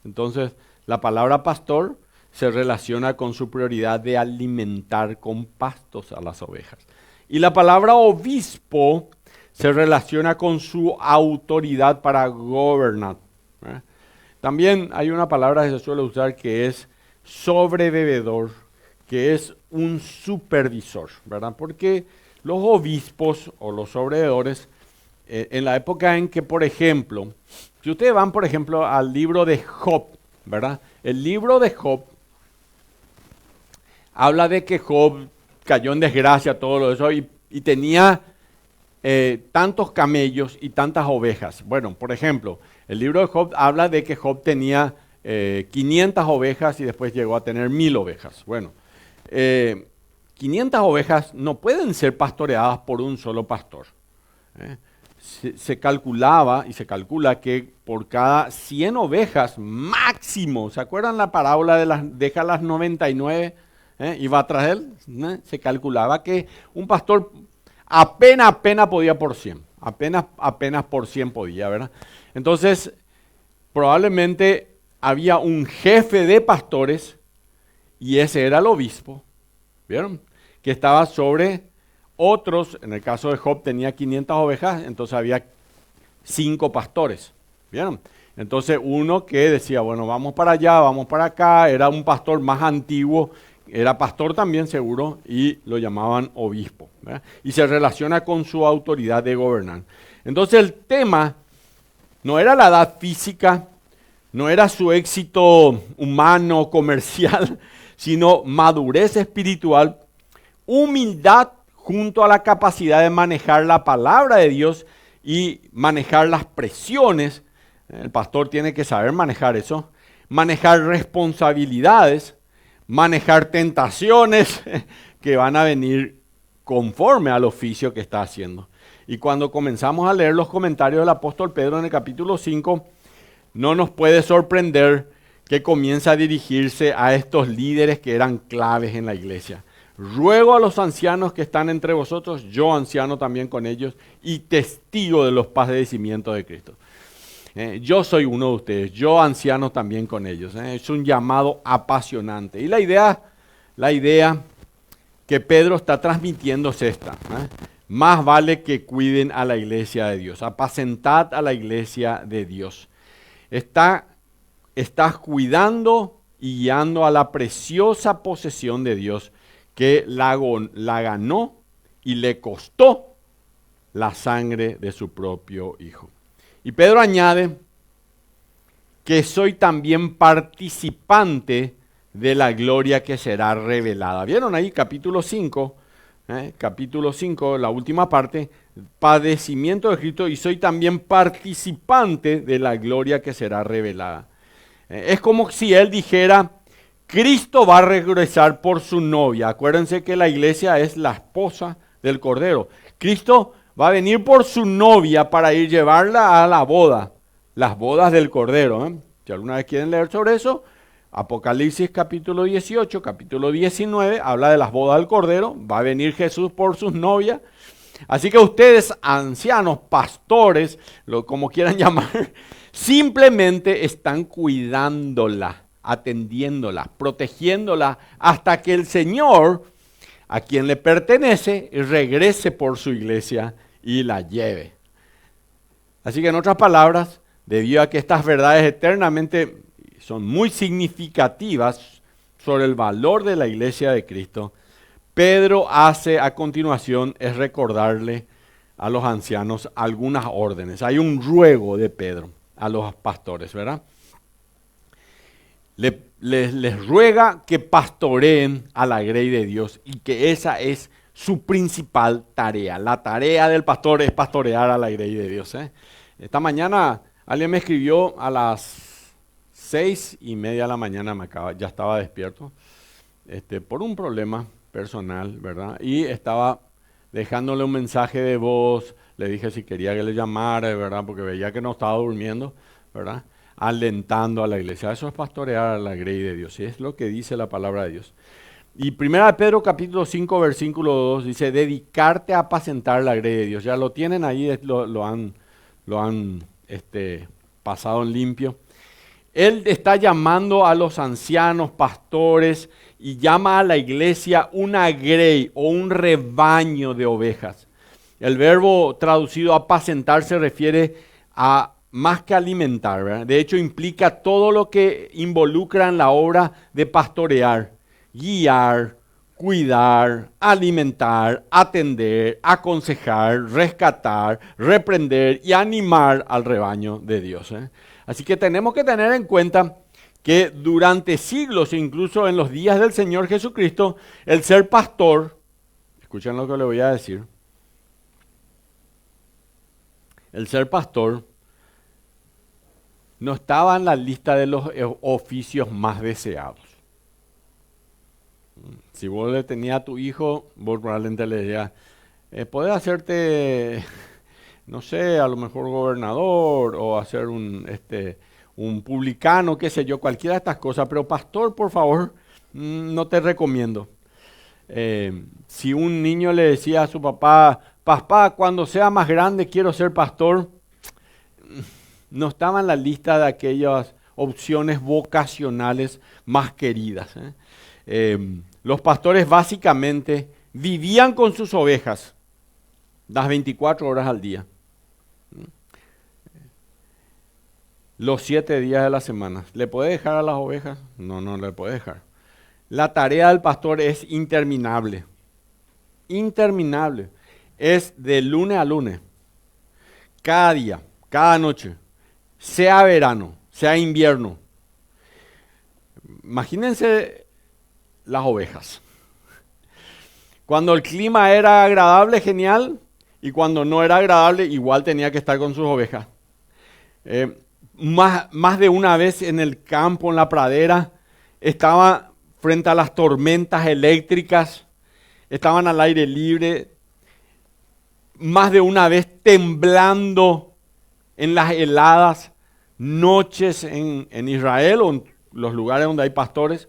Entonces, la palabra pastor se relaciona con su prioridad de alimentar con pastos a las ovejas. Y la palabra obispo se relaciona con su autoridad para gobernar. También hay una palabra que se suele usar que es sobrebebedor, que es un supervisor, ¿verdad? Porque los obispos o los sobreveedores, en la época en que, por ejemplo, si ustedes van, por ejemplo, al libro de Job, ¿verdad? El libro de Job habla de que Job cayó en desgracia, todo lo eso, y tenía tantos camellos y tantas ovejas. Bueno, por ejemplo, el libro de Job habla de que Job tenía 500 ovejas y después llegó a tener 1000 ovejas. Bueno, 500 ovejas no pueden ser pastoreadas por un solo pastor. Se calculaba y se calcula que por cada 100 ovejas máximo, ¿se acuerdan la parábola de deja las 99 y va tras él? Se calculaba que un pastor apenas podía por 100, apenas por 100 podía, ¿verdad? Entonces, probablemente había un jefe de pastores y ese era el obispo, ¿vieron? Que estaba sobre otros, en el caso de Job tenía 500 ovejas, entonces había 5 pastores, ¿vieron? Entonces uno que decía, bueno, vamos para allá, vamos para acá, era un pastor más antiguo, era pastor también seguro, y lo llamaban obispo, ¿verdad? Y se relaciona con su autoridad de gobernar. Entonces el tema no era la edad física, no era su éxito humano, comercial, sino madurez espiritual, humildad junto a la capacidad de manejar la palabra de Dios y manejar las presiones. El pastor tiene que saber manejar eso, manejar responsabilidades, manejar tentaciones que van a venir conforme al oficio que está haciendo. Y cuando comenzamos a leer los comentarios del apóstol Pedro en el capítulo 5, no nos puede sorprender que comienza a dirigirse a estos líderes que eran claves en la iglesia. Ruego a los ancianos que están entre vosotros, yo anciano también con ellos, y testigo de los padecimientos de Cristo. Yo soy uno de ustedes, yo anciano también con ellos. Es un llamado apasionante. Y la idea que Pedro está transmitiendo es esta. Más vale que cuiden a la iglesia de Dios, apacentad a la iglesia de Dios. Estás cuidando y guiando a la preciosa posesión de Dios que la ganó y le costó la sangre de su propio Hijo. Y Pedro añade que soy también participante de la gloria que será revelada. ¿Vieron ahí capítulo 5? Capítulo 5, la última parte, padecimiento de Cristo, y soy también participante de la gloria que será revelada. Es como si él dijera, Cristo va a regresar por su novia. Acuérdense que la iglesia es la esposa del Cordero. Cristo va a venir por su novia para ir llevarla a la boda, las bodas del Cordero. Si alguna vez quieren leer sobre eso, Apocalipsis capítulo 18, capítulo 19, habla de las bodas del Cordero. Va a venir Jesús por sus novias. Así que ustedes, ancianos, pastores, como quieran llamar, simplemente están cuidándola, atendiéndola, protegiéndola, hasta que el Señor, a quien le pertenece, regrese por su iglesia y la lleve. Así que en otras palabras, debido a que estas verdades eternamente son muy significativas sobre el valor de la iglesia de Cristo, Pedro hace a continuación es recordarle a los ancianos algunas órdenes. Hay un ruego de Pedro a los pastores, ¿verdad? Les ruega que pastoreen a la grey de Dios y que esa es su principal tarea. La tarea del pastor es pastorear a la grey de Dios. Esta mañana alguien me escribió a las 6:30 de la mañana, ya estaba despierto, por un problema personal, ¿verdad? Y estaba dejándole un mensaje de voz, le dije si quería que le llamara, ¿verdad? Porque veía que no estaba durmiendo, ¿verdad? Alentando a la iglesia. Eso es pastorear a la grey de Dios, y es lo que dice la palabra de Dios. Y 1 Pedro capítulo 5, versículo 2 dice, dedicarte a apacentar la grey de Dios. Ya lo tienen ahí, lo han pasado en limpio. Él está llamando a los ancianos, pastores, y llama a la iglesia una grey o un rebaño de ovejas. El verbo traducido apacentar se refiere a más que alimentar, ¿verdad? De hecho, implica todo lo que involucra en la obra de pastorear, guiar, cuidar, alimentar, atender, aconsejar, rescatar, reprender y animar al rebaño de Dios, ¿eh? Así que tenemos que tener en cuenta que durante siglos, incluso en los días del Señor Jesucristo, el ser pastor, escuchen lo que le voy a decir, el ser pastor no estaba en la lista de los oficios más deseados. Si vos le tenías a tu hijo, vos probablemente le decías, podés hacerte, no sé, a lo mejor gobernador o hacer un publicano, qué sé yo, cualquiera de estas cosas, pero pastor, por favor, no te recomiendo. Si un niño le decía a su papá, papá, cuando sea más grande quiero ser pastor, no estaba en la lista de aquellas opciones vocacionales más queridas, ¿eh? Los pastores básicamente vivían con sus ovejas las 24 horas al día, los 7 días de la semana. ¿Le puede dejar a las ovejas? No, no le puede dejar. La tarea del pastor es interminable, interminable. Es de lunes a lunes, cada día, cada noche, sea verano, sea invierno. Imagínense las ovejas. Cuando el clima era agradable, genial, y cuando no era agradable, igual tenía que estar con sus ovejas. Más de una vez en el campo, en la pradera, estaba frente a las tormentas eléctricas, estaban al aire libre, más de una vez temblando en las heladas noches en Israel o en los lugares donde hay pastores.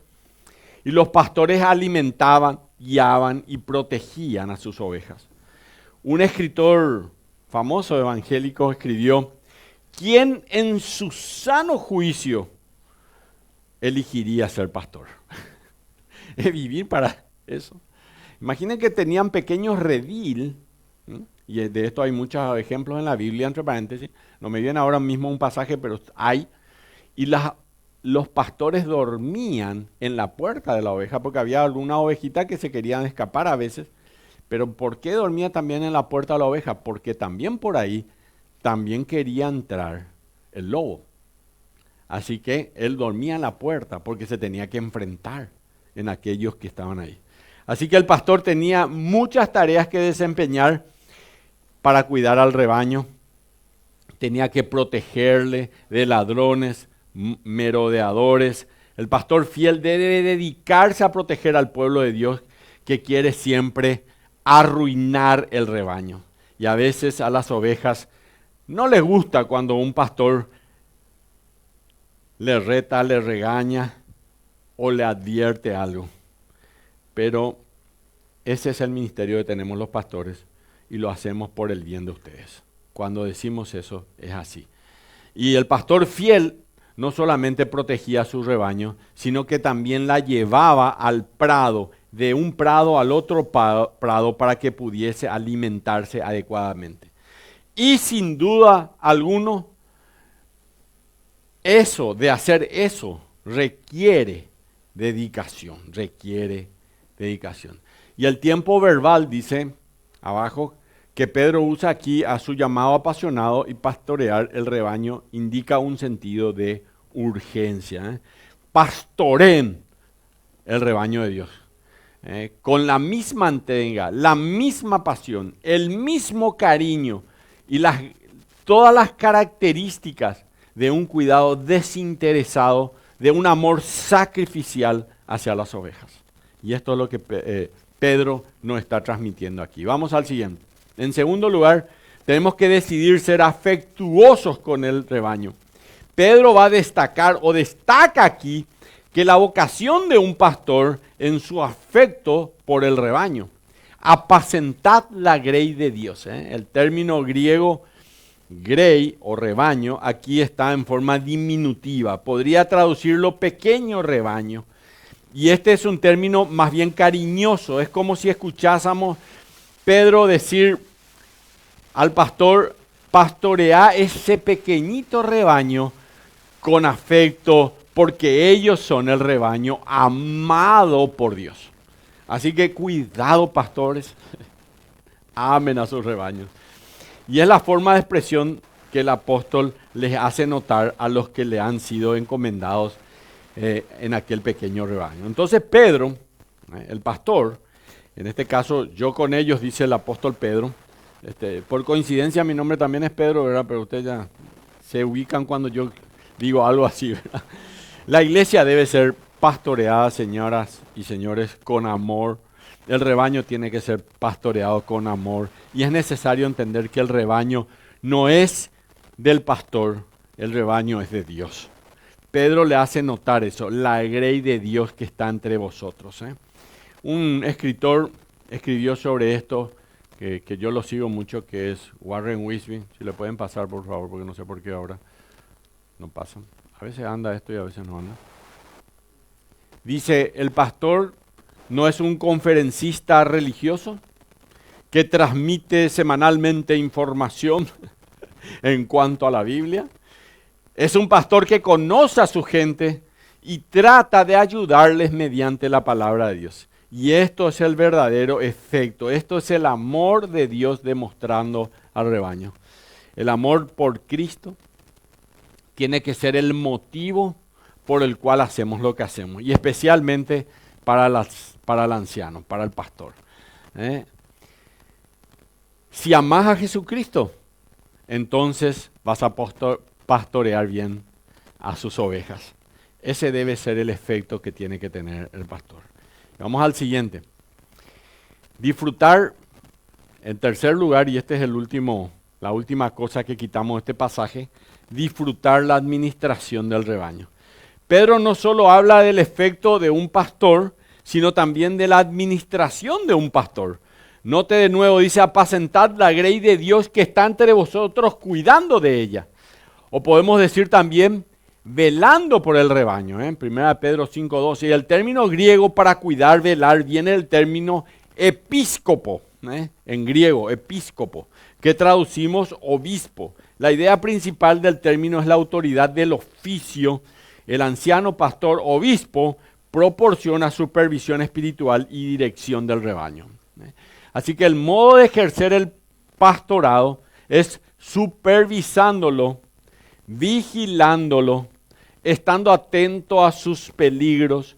Y los pastores alimentaban, guiaban y protegían a sus ovejas. Un escritor famoso evangélico escribió, ¿quién en su sano juicio elegiría ser pastor? Es vivir para eso. Imaginen que tenían pequeños redil, ¿sí? Y de esto hay muchos ejemplos en la Biblia, entre paréntesis. No me viene ahora mismo un pasaje, pero hay. Y los pastores dormían en la puerta de la oveja porque había alguna ovejita que se querían escapar a veces. Pero ¿por qué dormía también en la puerta de la oveja? Porque también por ahí también quería entrar el lobo. Así que él dormía en la puerta porque se tenía que enfrentar en aquellos que estaban ahí. Así que el pastor tenía muchas tareas que desempeñar para cuidar al rebaño. Tenía que protegerle de ladrones, merodeadores. El pastor fiel debe dedicarse a proteger al pueblo de Dios que quiere siempre arruinar el rebaño. Y a veces a las ovejas no les gusta cuando un pastor le reta, le regaña o le advierte algo. Pero ese es el ministerio que tenemos los pastores y lo hacemos por el bien de ustedes. Cuando decimos eso es así. Y el pastor fiel no solamente protegía a su rebaño, sino que también la llevaba al prado, de un prado al otro prado para que pudiese alimentarse adecuadamente. Y sin duda alguno, eso, de hacer eso, requiere dedicación, Y el tiempo verbal, dice abajo, que Pedro usa aquí a su llamado apasionado y pastorear el rebaño, indica un sentido de urgencia. Pastoreen el rebaño de Dios. Con la misma entrega, la misma pasión, el mismo cariño y todas las características de un cuidado desinteresado, de un amor sacrificial hacia las ovejas. Y esto es lo que Pedro nos está transmitiendo aquí. Vamos al siguiente. En segundo lugar, tenemos que decidir ser afectuosos con el rebaño. Pedro va a destacar o destaca aquí que la vocación de un pastor en su afecto por el rebaño. Apacentad la grey de Dios. El término griego grey o rebaño aquí está en forma diminutiva. Podría traducirlo pequeño rebaño. Y este es un término más bien cariñoso. Es como si escuchásemos Pedro decir al pastor, pastorea ese pequeñito rebaño con afecto, porque ellos son el rebaño amado por Dios. Así que cuidado, pastores, amen a sus rebaños. Y es la forma de expresión que el apóstol les hace notar a los que le han sido encomendados en aquel pequeño rebaño. Entonces Pedro, el pastor, en este caso yo con ellos, dice el apóstol Pedro, por coincidencia mi nombre también es Pedro, ¿verdad? Pero ustedes ya se ubican cuando yo digo algo así, ¿verdad? La iglesia debe ser pastoreada, señoras y señores, con amor. El rebaño tiene que ser pastoreado con amor. Y es necesario entender que el rebaño no es del pastor, el rebaño es de Dios. Pedro le hace notar eso, la grey de Dios que está entre vosotros. Un escritor escribió sobre esto, que yo lo sigo mucho, que es Warren Wiersbe. Si le pueden pasar, por favor, porque no sé por qué ahora no pasan. A veces anda esto y a veces no anda. Dice, el pastor no es un conferencista religioso que transmite semanalmente información en cuanto a la Biblia. Es un pastor que conoce a su gente y trata de ayudarles mediante la palabra de Dios. Y esto es el verdadero efecto. Esto es el amor de Dios demostrando al rebaño. El amor por Cristo tiene que ser el motivo por el cual hacemos lo que hacemos. Y especialmente para el anciano, para el pastor. Si amás a Jesucristo, entonces vas a pastorear bien a sus ovejas. Ese debe ser el efecto que tiene que tener el pastor. Vamos al siguiente. Disfrutar, en tercer lugar, y este es la última cosa que quitamos de este pasaje, disfrutar la administración del rebaño. Pedro no solo habla del efecto de un pastor, sino también de la administración de un pastor. Note de nuevo, dice, apacentad la grey de Dios que está entre vosotros, cuidando de ella. O podemos decir también, velando por el rebaño. 1 Pedro 5:12. Y el término griego para cuidar, velar, viene del término episcopo. En griego, episcopo, que traducimos obispo. La idea principal del término es la autoridad del oficio. El anciano pastor obispo proporciona supervisión espiritual y dirección del rebaño. Así que el modo de ejercer el pastorado es supervisándolo, vigilándolo, estando atento a sus peligros,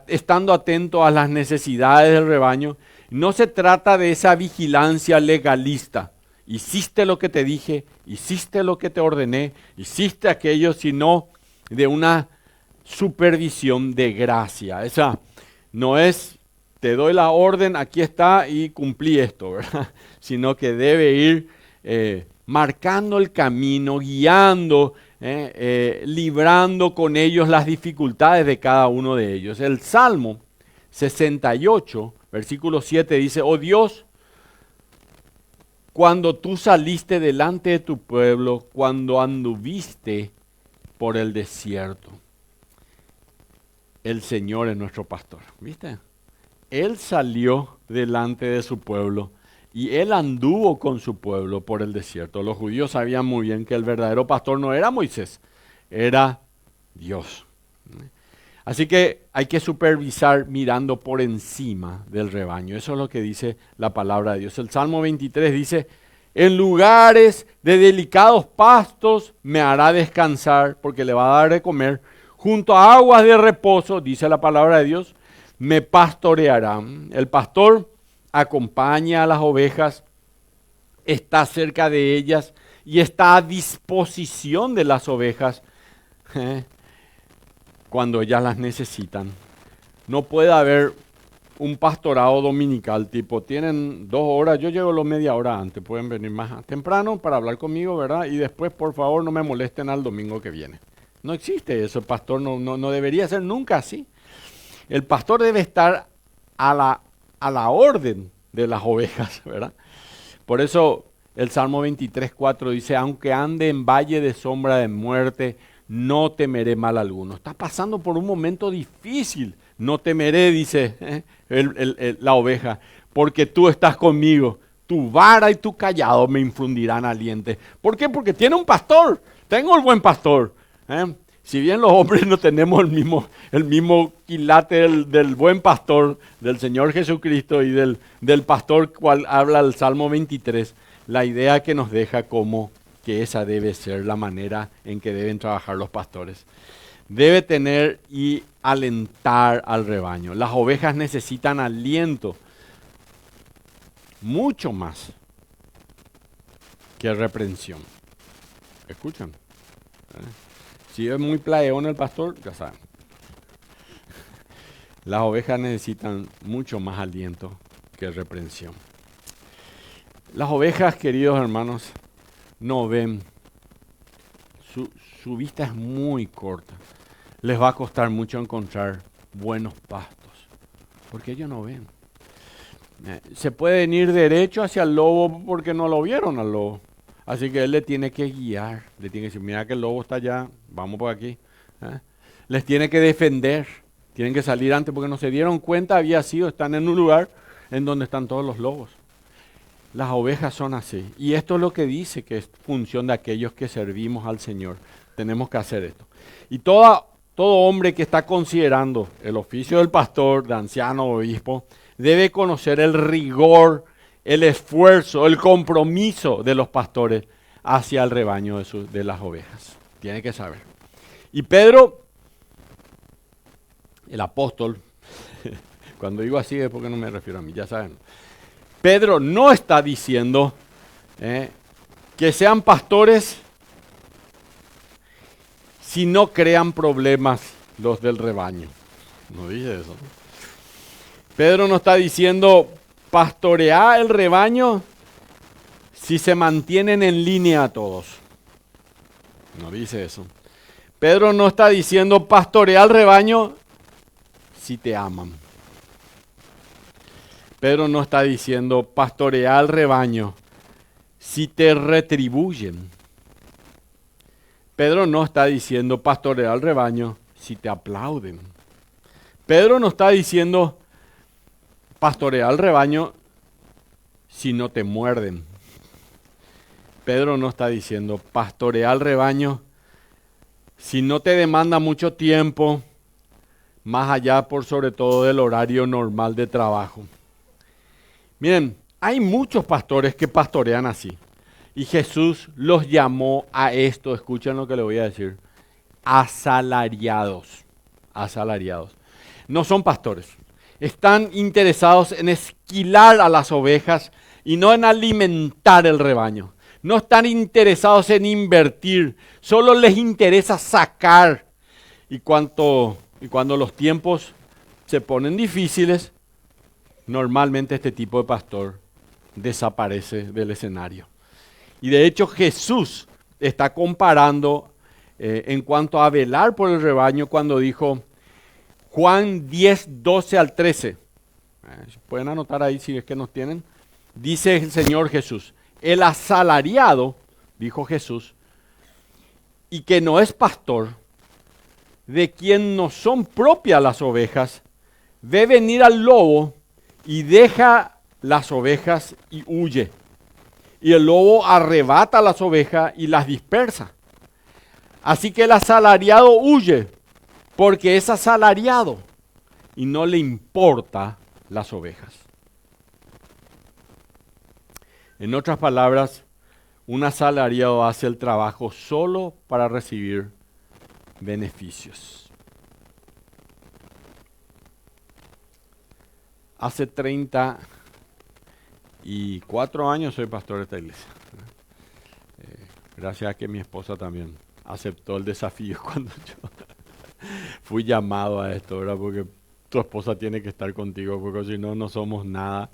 estando atento a las necesidades del rebaño. No se trata de esa vigilancia legalista. Hiciste lo que te dije, hiciste lo que te ordené, hiciste aquello, sino de una supervisión de gracia. Esa no es, te doy la orden, aquí está y cumplí esto, ¿verdad? Sino que debe ir marcando el camino, guiando, librando con ellos las dificultades de cada uno de ellos. El Salmo 68, versículo 7 dice, oh Dios, cuando tú saliste delante de tu pueblo, cuando anduviste por el desierto. El Señor es nuestro pastor, ¿viste? Él salió delante de su pueblo y Él anduvo con su pueblo por el desierto. Los judíos sabían muy bien que el verdadero pastor no era Moisés, era Dios. Así que hay que supervisar mirando por encima del rebaño. Eso es lo que dice la palabra de Dios. El Salmo 23 dice, en lugares de delicados pastos me hará descansar porque le va a dar de comer. Junto a aguas de reposo, dice la palabra de Dios, me pastorearán. El pastor acompaña a las ovejas, está cerca de ellas y está a disposición de las ovejas cuando ellas las necesitan. No puede haber un pastorado dominical tipo, tienen 2 horas, yo llego media hora antes, pueden venir más temprano para hablar conmigo, ¿verdad? Y después, por favor, no me molesten al domingo que viene. No existe eso, el pastor no debería ser nunca así. El pastor debe estar a la orden de las ovejas, ¿verdad? Por eso el Salmo 23:4 dice, aunque ande en valle de sombra de muerte, no temeré mal alguno. Está pasando por un momento difícil, no temeré, dice la oveja, porque tú estás conmigo, Tu vara y tu callado me infundirán aliento. ¿Por qué? Porque tiene un pastor. Tengo el buen pastor. Si bien los hombres no tenemos el mismo quilate del buen pastor, del Señor Jesucristo y del pastor cual habla el Salmo 23, la idea que nos deja como que esa debe ser la manera en que deben trabajar los pastores. Debe tener y alentar al rebaño. Las ovejas necesitan aliento mucho más que reprensión. ¿Escuchan? Si es muy plaeón el pastor, ya saben. Las ovejas necesitan mucho más aliento que reprensión. Las ovejas, queridos hermanos, no ven. Su vista es muy corta. Les va a costar mucho encontrar buenos pastos, porque ellos no ven. Se pueden ir derecho hacia el lobo porque no lo vieron al lobo. Así que él le tiene que guiar, le tiene que decir, mira que el lobo está allá, vamos por aquí. Les tiene que defender, tienen que salir antes porque no se dieron cuenta, están en un lugar en donde están todos los lobos. Las ovejas son así. Y esto es lo que dice que es función de aquellos que servimos al Señor. Tenemos que hacer esto. Y todo hombre que está considerando el oficio del pastor, de anciano o obispo, debe conocer el rigor, el esfuerzo, el compromiso de los pastores hacia el rebaño de las ovejas. Tiene que saber. Y Pedro, el apóstol, cuando digo así es porque no me refiero a mí, ya saben. Pedro no está diciendo que sean pastores si no crean problemas los del rebaño. No dice eso. Pedro no está diciendo pastorear el rebaño si se mantienen en línea todos. No dice eso. Pedro no está diciendo pastorear el rebaño si te aman. Pedro no está diciendo pastorear el rebaño si te retribuyen. Pedro no está diciendo pastorear el rebaño si te aplauden. Pedro no está diciendo pastorear el rebaño si no te muerden. Pedro no está diciendo pastorear el rebaño si no te demanda mucho tiempo, más allá por sobre todo del horario normal de trabajo. Miren, hay muchos pastores que pastorean así. Y Jesús los llamó a esto, escuchen lo que le voy a decir, asalariados. Asalariados. No son pastores. Están interesados en esquilar a las ovejas y no en alimentar el rebaño. No están interesados en invertir, solo les interesa sacar. Y cuando los tiempos se ponen difíciles, normalmente este tipo de pastor desaparece del escenario. Y de hecho Jesús está comparando en cuanto a velar por el rebaño cuando dijo Juan 10, 12 al 13. Pueden anotar ahí si es que nos tienen. Dice el Señor Jesús, el asalariado, dijo Jesús, y que no es pastor, de quien no son propias las ovejas, ve venir al lobo y deja las ovejas y huye. Y el lobo arrebata las ovejas y las dispersa. Así que el asalariado huye, porque es asalariado y no le importa las ovejas. En otras palabras, un asalariado hace el trabajo solo para recibir beneficios. Hace 34 años soy pastor de esta iglesia. Gracias a que mi esposa también aceptó el desafío cuando yo fui llamado a esto, ¿verdad? Porque tu esposa tiene que estar contigo, porque si no, no somos nada.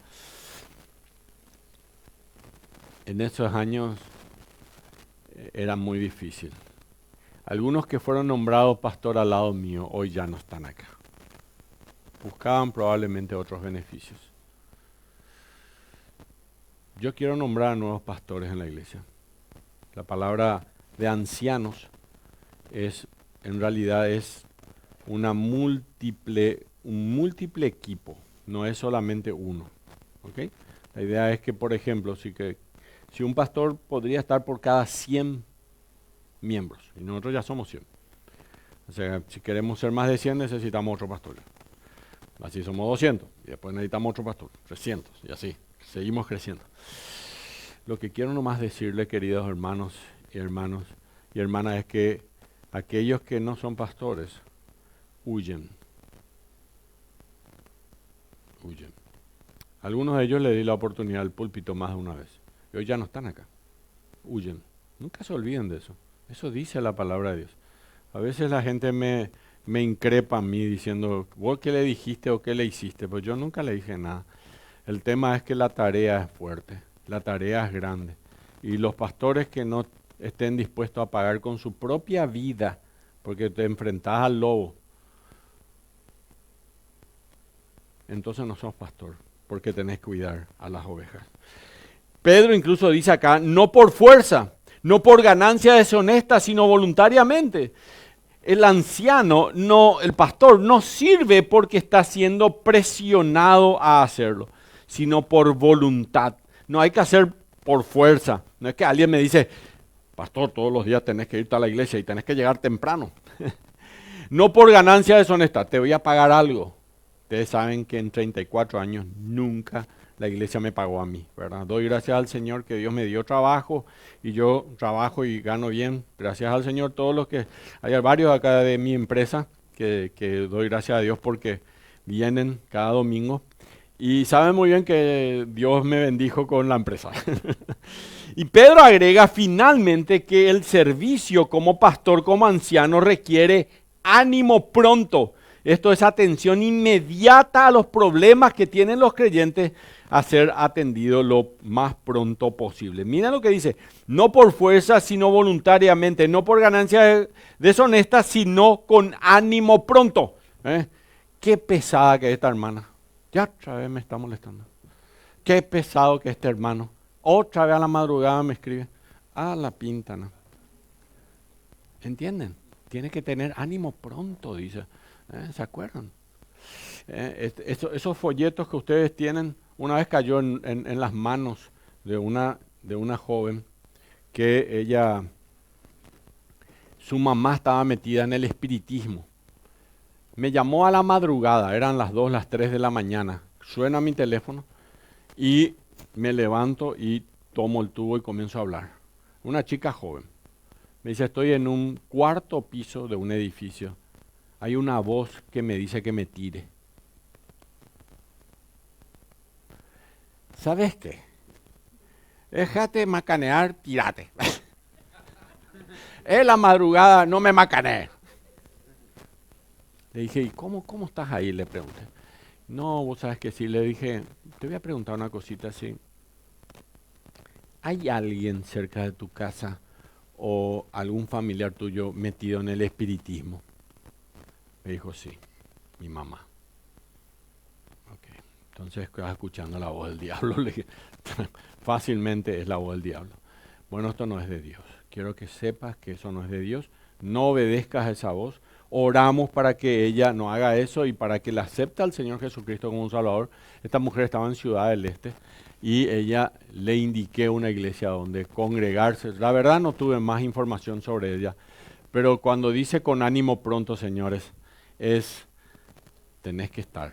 En esos años era muy difícil. Algunos que fueron nombrados pastor al lado mío hoy ya no están acá. Buscaban probablemente otros beneficios. Yo quiero nombrar a nuevos pastores en la iglesia. La palabra de ancianos en realidad es un múltiple equipo, no es solamente uno. ¿Okay? La idea es que, por ejemplo, si un pastor podría estar por cada 100 miembros, y nosotros ya somos 100. O sea, si queremos ser más de 100 necesitamos otro pastor. Así somos 200, y después necesitamos otro pastor, 300, y así, seguimos creciendo. Lo que quiero nomás decirle, queridos hermanos y hermanas, es que aquellos que no son pastores, huyen. Algunos de ellos le di la oportunidad al púlpito más de una vez, y hoy ya no están acá, huyen. Nunca se olviden de eso, eso dice la palabra de Dios. A veces la gente me increpa a mí diciendo, ¿vos qué le dijiste o qué le hiciste? Pues yo nunca le dije nada. El tema es que la tarea es fuerte, la tarea es grande. Y los pastores que no estén dispuestos a pagar con su propia vida, porque te enfrentás al lobo, entonces no sos pastor, porque tenés que cuidar a las ovejas. Pedro incluso dice acá, no por fuerza, no por ganancia deshonesta, sino voluntariamente. El anciano, el pastor, no sirve porque está siendo presionado a hacerlo, sino por voluntad. No hay que hacer por fuerza. No es que alguien me dice, pastor, todos los días tenés que irte a la iglesia y tenés que llegar temprano. No por ganancia deshonesta, te voy a pagar algo. Ustedes saben que en 34 años nunca la iglesia me pagó a mí, ¿verdad? Doy gracias al Señor que Dios me dio trabajo y yo trabajo y gano bien. Gracias al Señor, todos los que... Hay varios acá de mi empresa que doy gracias a Dios porque vienen cada domingo y saben muy bien que Dios me bendijo con la empresa. Y Pedro agrega finalmente que el servicio como pastor, como anciano, requiere ánimo pronto. Esto es atención inmediata a los problemas que tienen los creyentes a ser atendido lo más pronto posible. Mira lo que dice, no por fuerza, sino voluntariamente, no por ganancia deshonesta, sino con ánimo pronto. Qué pesada que es esta hermana. Ya otra vez me está molestando. Qué pesado que este hermano. Otra vez a la madrugada me escribe. Ah, la pinta, ¿no? ¿Entienden? Tiene que tener ánimo pronto, dice. ¿Se acuerdan? Esos folletos que ustedes tienen, una vez cayó en las manos de una joven que su mamá estaba metida en el espiritismo. Me llamó a la madrugada, eran las 2, las 3 de la mañana. Suena mi teléfono y me levanto y tomo el tubo y comienzo a hablar. Una chica joven. Me dice, estoy en un 4º piso de un edificio. Hay una voz que me dice que me tire. ¿Sabes qué? Déjate macanear, tírate. Es la madrugada, no me macanees. Le dije, ¿y cómo estás ahí? Le pregunté. No, vos sabes que sí. Le dije, te voy a preguntar una cosita así. ¿Hay alguien cerca de tu casa o algún familiar tuyo metido en el espiritismo? Me dijo, sí, mi mamá. Ok, entonces estás escuchando la voz del diablo. Le dije, fácilmente es la voz del diablo. Bueno, esto no es de Dios. Quiero que sepas que eso no es de Dios. No obedezcas a esa voz. Oramos para que ella no haga eso y para que la acepte al Señor Jesucristo como un Salvador. Esta mujer estaba en Ciudad del Este y ella le indiqué una iglesia donde congregarse. La verdad no tuve más información sobre ella, pero cuando dice con ánimo pronto, señores, tenés que estar,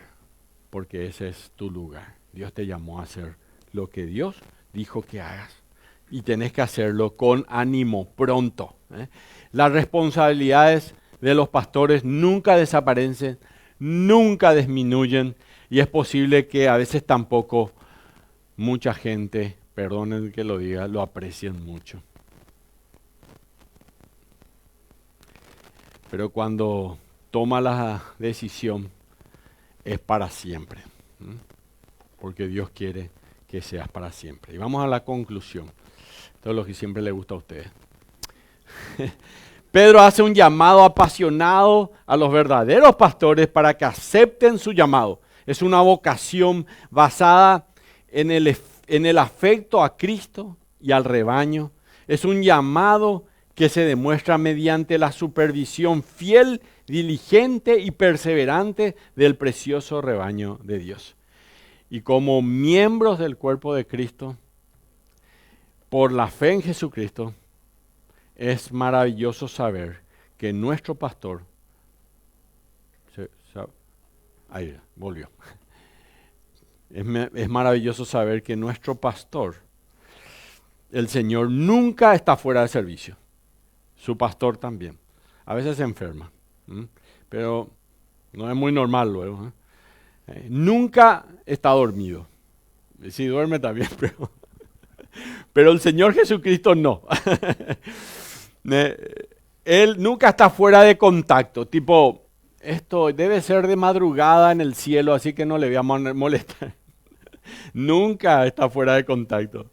porque ese es tu lugar. Dios te llamó a hacer lo que Dios dijo que hagas y tenés que hacerlo con ánimo pronto. Las responsabilidades de los pastores nunca desaparecen, nunca disminuyen y es posible que a veces tampoco mucha gente, perdonen que lo diga, lo aprecien mucho. Pero cuando toma la decisión es para siempre, porque Dios quiere que seas para siempre. Y vamos a la conclusión, todo lo que siempre le gusta a ustedes. Pedro hace un llamado apasionado a los verdaderos pastores para que acepten su llamado. Es una vocación basada en el afecto a Cristo y al rebaño. Es un llamado que se demuestra mediante la supervisión fiel, diligente y perseverante del precioso rebaño de Dios. Y como miembros del cuerpo de Cristo, por la fe en Jesucristo, es maravilloso saber que nuestro pastor, ahí volvió, es maravilloso saber que nuestro pastor, el Señor, nunca está fuera de servicio. Su pastor también. A veces se enferma, pero no es muy normal luego. Nunca está dormido. Si duerme también, pero el Señor Jesucristo no. Él nunca está fuera de contacto. Tipo, esto debe ser de madrugada en el cielo, así que no le voy a molestar. Nunca está fuera de contacto.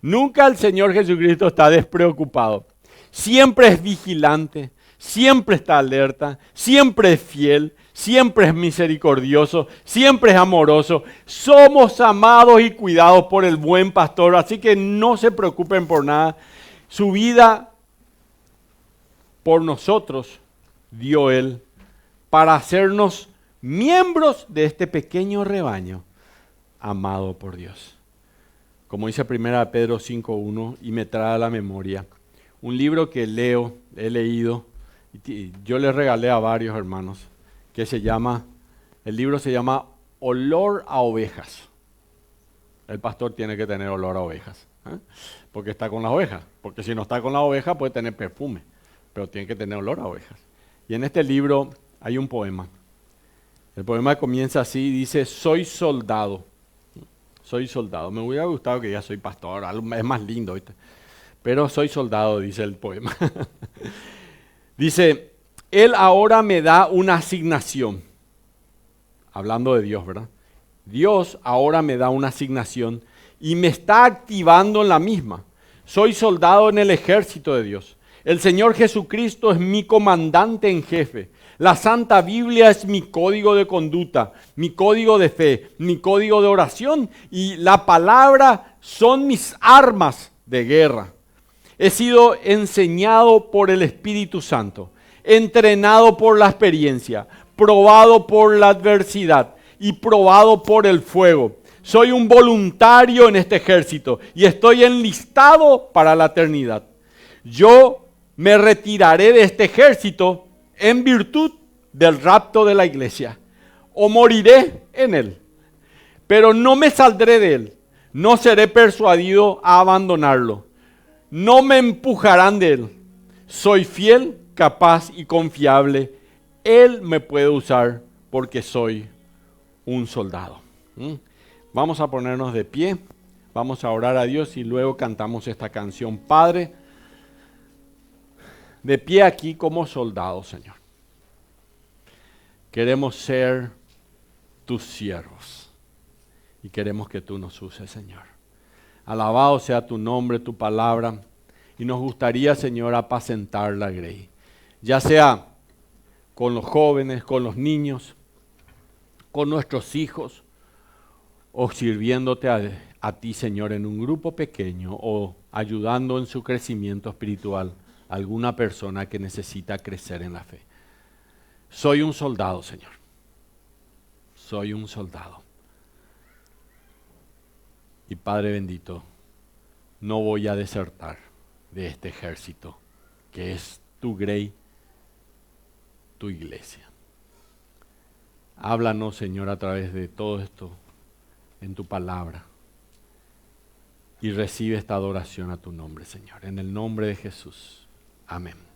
Nunca el Señor Jesucristo está despreocupado. Siempre es vigilante, siempre está alerta, siempre es fiel, siempre es misericordioso, siempre es amoroso. Somos amados y cuidados por el buen pastor, así que no se preocupen por nada. Su vida por nosotros dio Él para hacernos miembros de este pequeño rebaño amado por Dios. Como dice 1 Pedro 5:1 y me trae a la memoria un libro que he leído, y yo le regalé a varios hermanos, que el libro se llama Olor a Ovejas. El pastor tiene que tener olor a ovejas, porque está con las ovejas, porque si no está con las ovejas puede tener perfume, pero tiene que tener olor a ovejas. Y en este libro hay un poema. El poema comienza así, dice: soy soldado. Soy soldado. Me hubiera gustado que ya soy pastor, es más lindo, ¿viste? Pero soy soldado, dice el poema. Dice, Él ahora me da una asignación. Hablando de Dios, ¿verdad? Dios ahora me da una asignación y me está activando en la misma. Soy soldado en el ejército de Dios. El Señor Jesucristo es mi comandante en jefe. La Santa Biblia es mi código de conducta, mi código de fe, mi código de oración, y la palabra son mis armas de guerra. He sido enseñado por el Espíritu Santo, entrenado por la experiencia, probado por la adversidad y probado por el fuego. Soy un voluntario en este ejército y estoy enlistado para la eternidad. Yo me retiraré de este ejército en virtud del rapto de la iglesia, o moriré en él, pero no me saldré de él, no seré persuadido a abandonarlo, no me empujarán de él. Soy fiel, capaz y confiable. Él me puede usar porque soy un soldado. Vamos a ponernos de pie, vamos a orar a Dios y luego cantamos esta canción. Padre, de pie aquí como soldados, Señor. Queremos ser tus siervos y queremos que tú nos uses, Señor. Alabado sea tu nombre, tu palabra, y nos gustaría, Señor, apacentar la grey, ya sea con los jóvenes, con los niños, con nuestros hijos, o sirviéndote a ti, Señor, en un grupo pequeño, o ayudando en su crecimiento espiritual a alguna persona que necesita crecer en la fe. Soy un soldado, Señor. Soy un soldado. Y Padre bendito, no voy a desertar de este ejército que es tu grey, tu iglesia. Háblanos, Señor, a través de todo esto en tu palabra. Y recibe esta adoración a tu nombre, Señor. En el nombre de Jesús. Amén.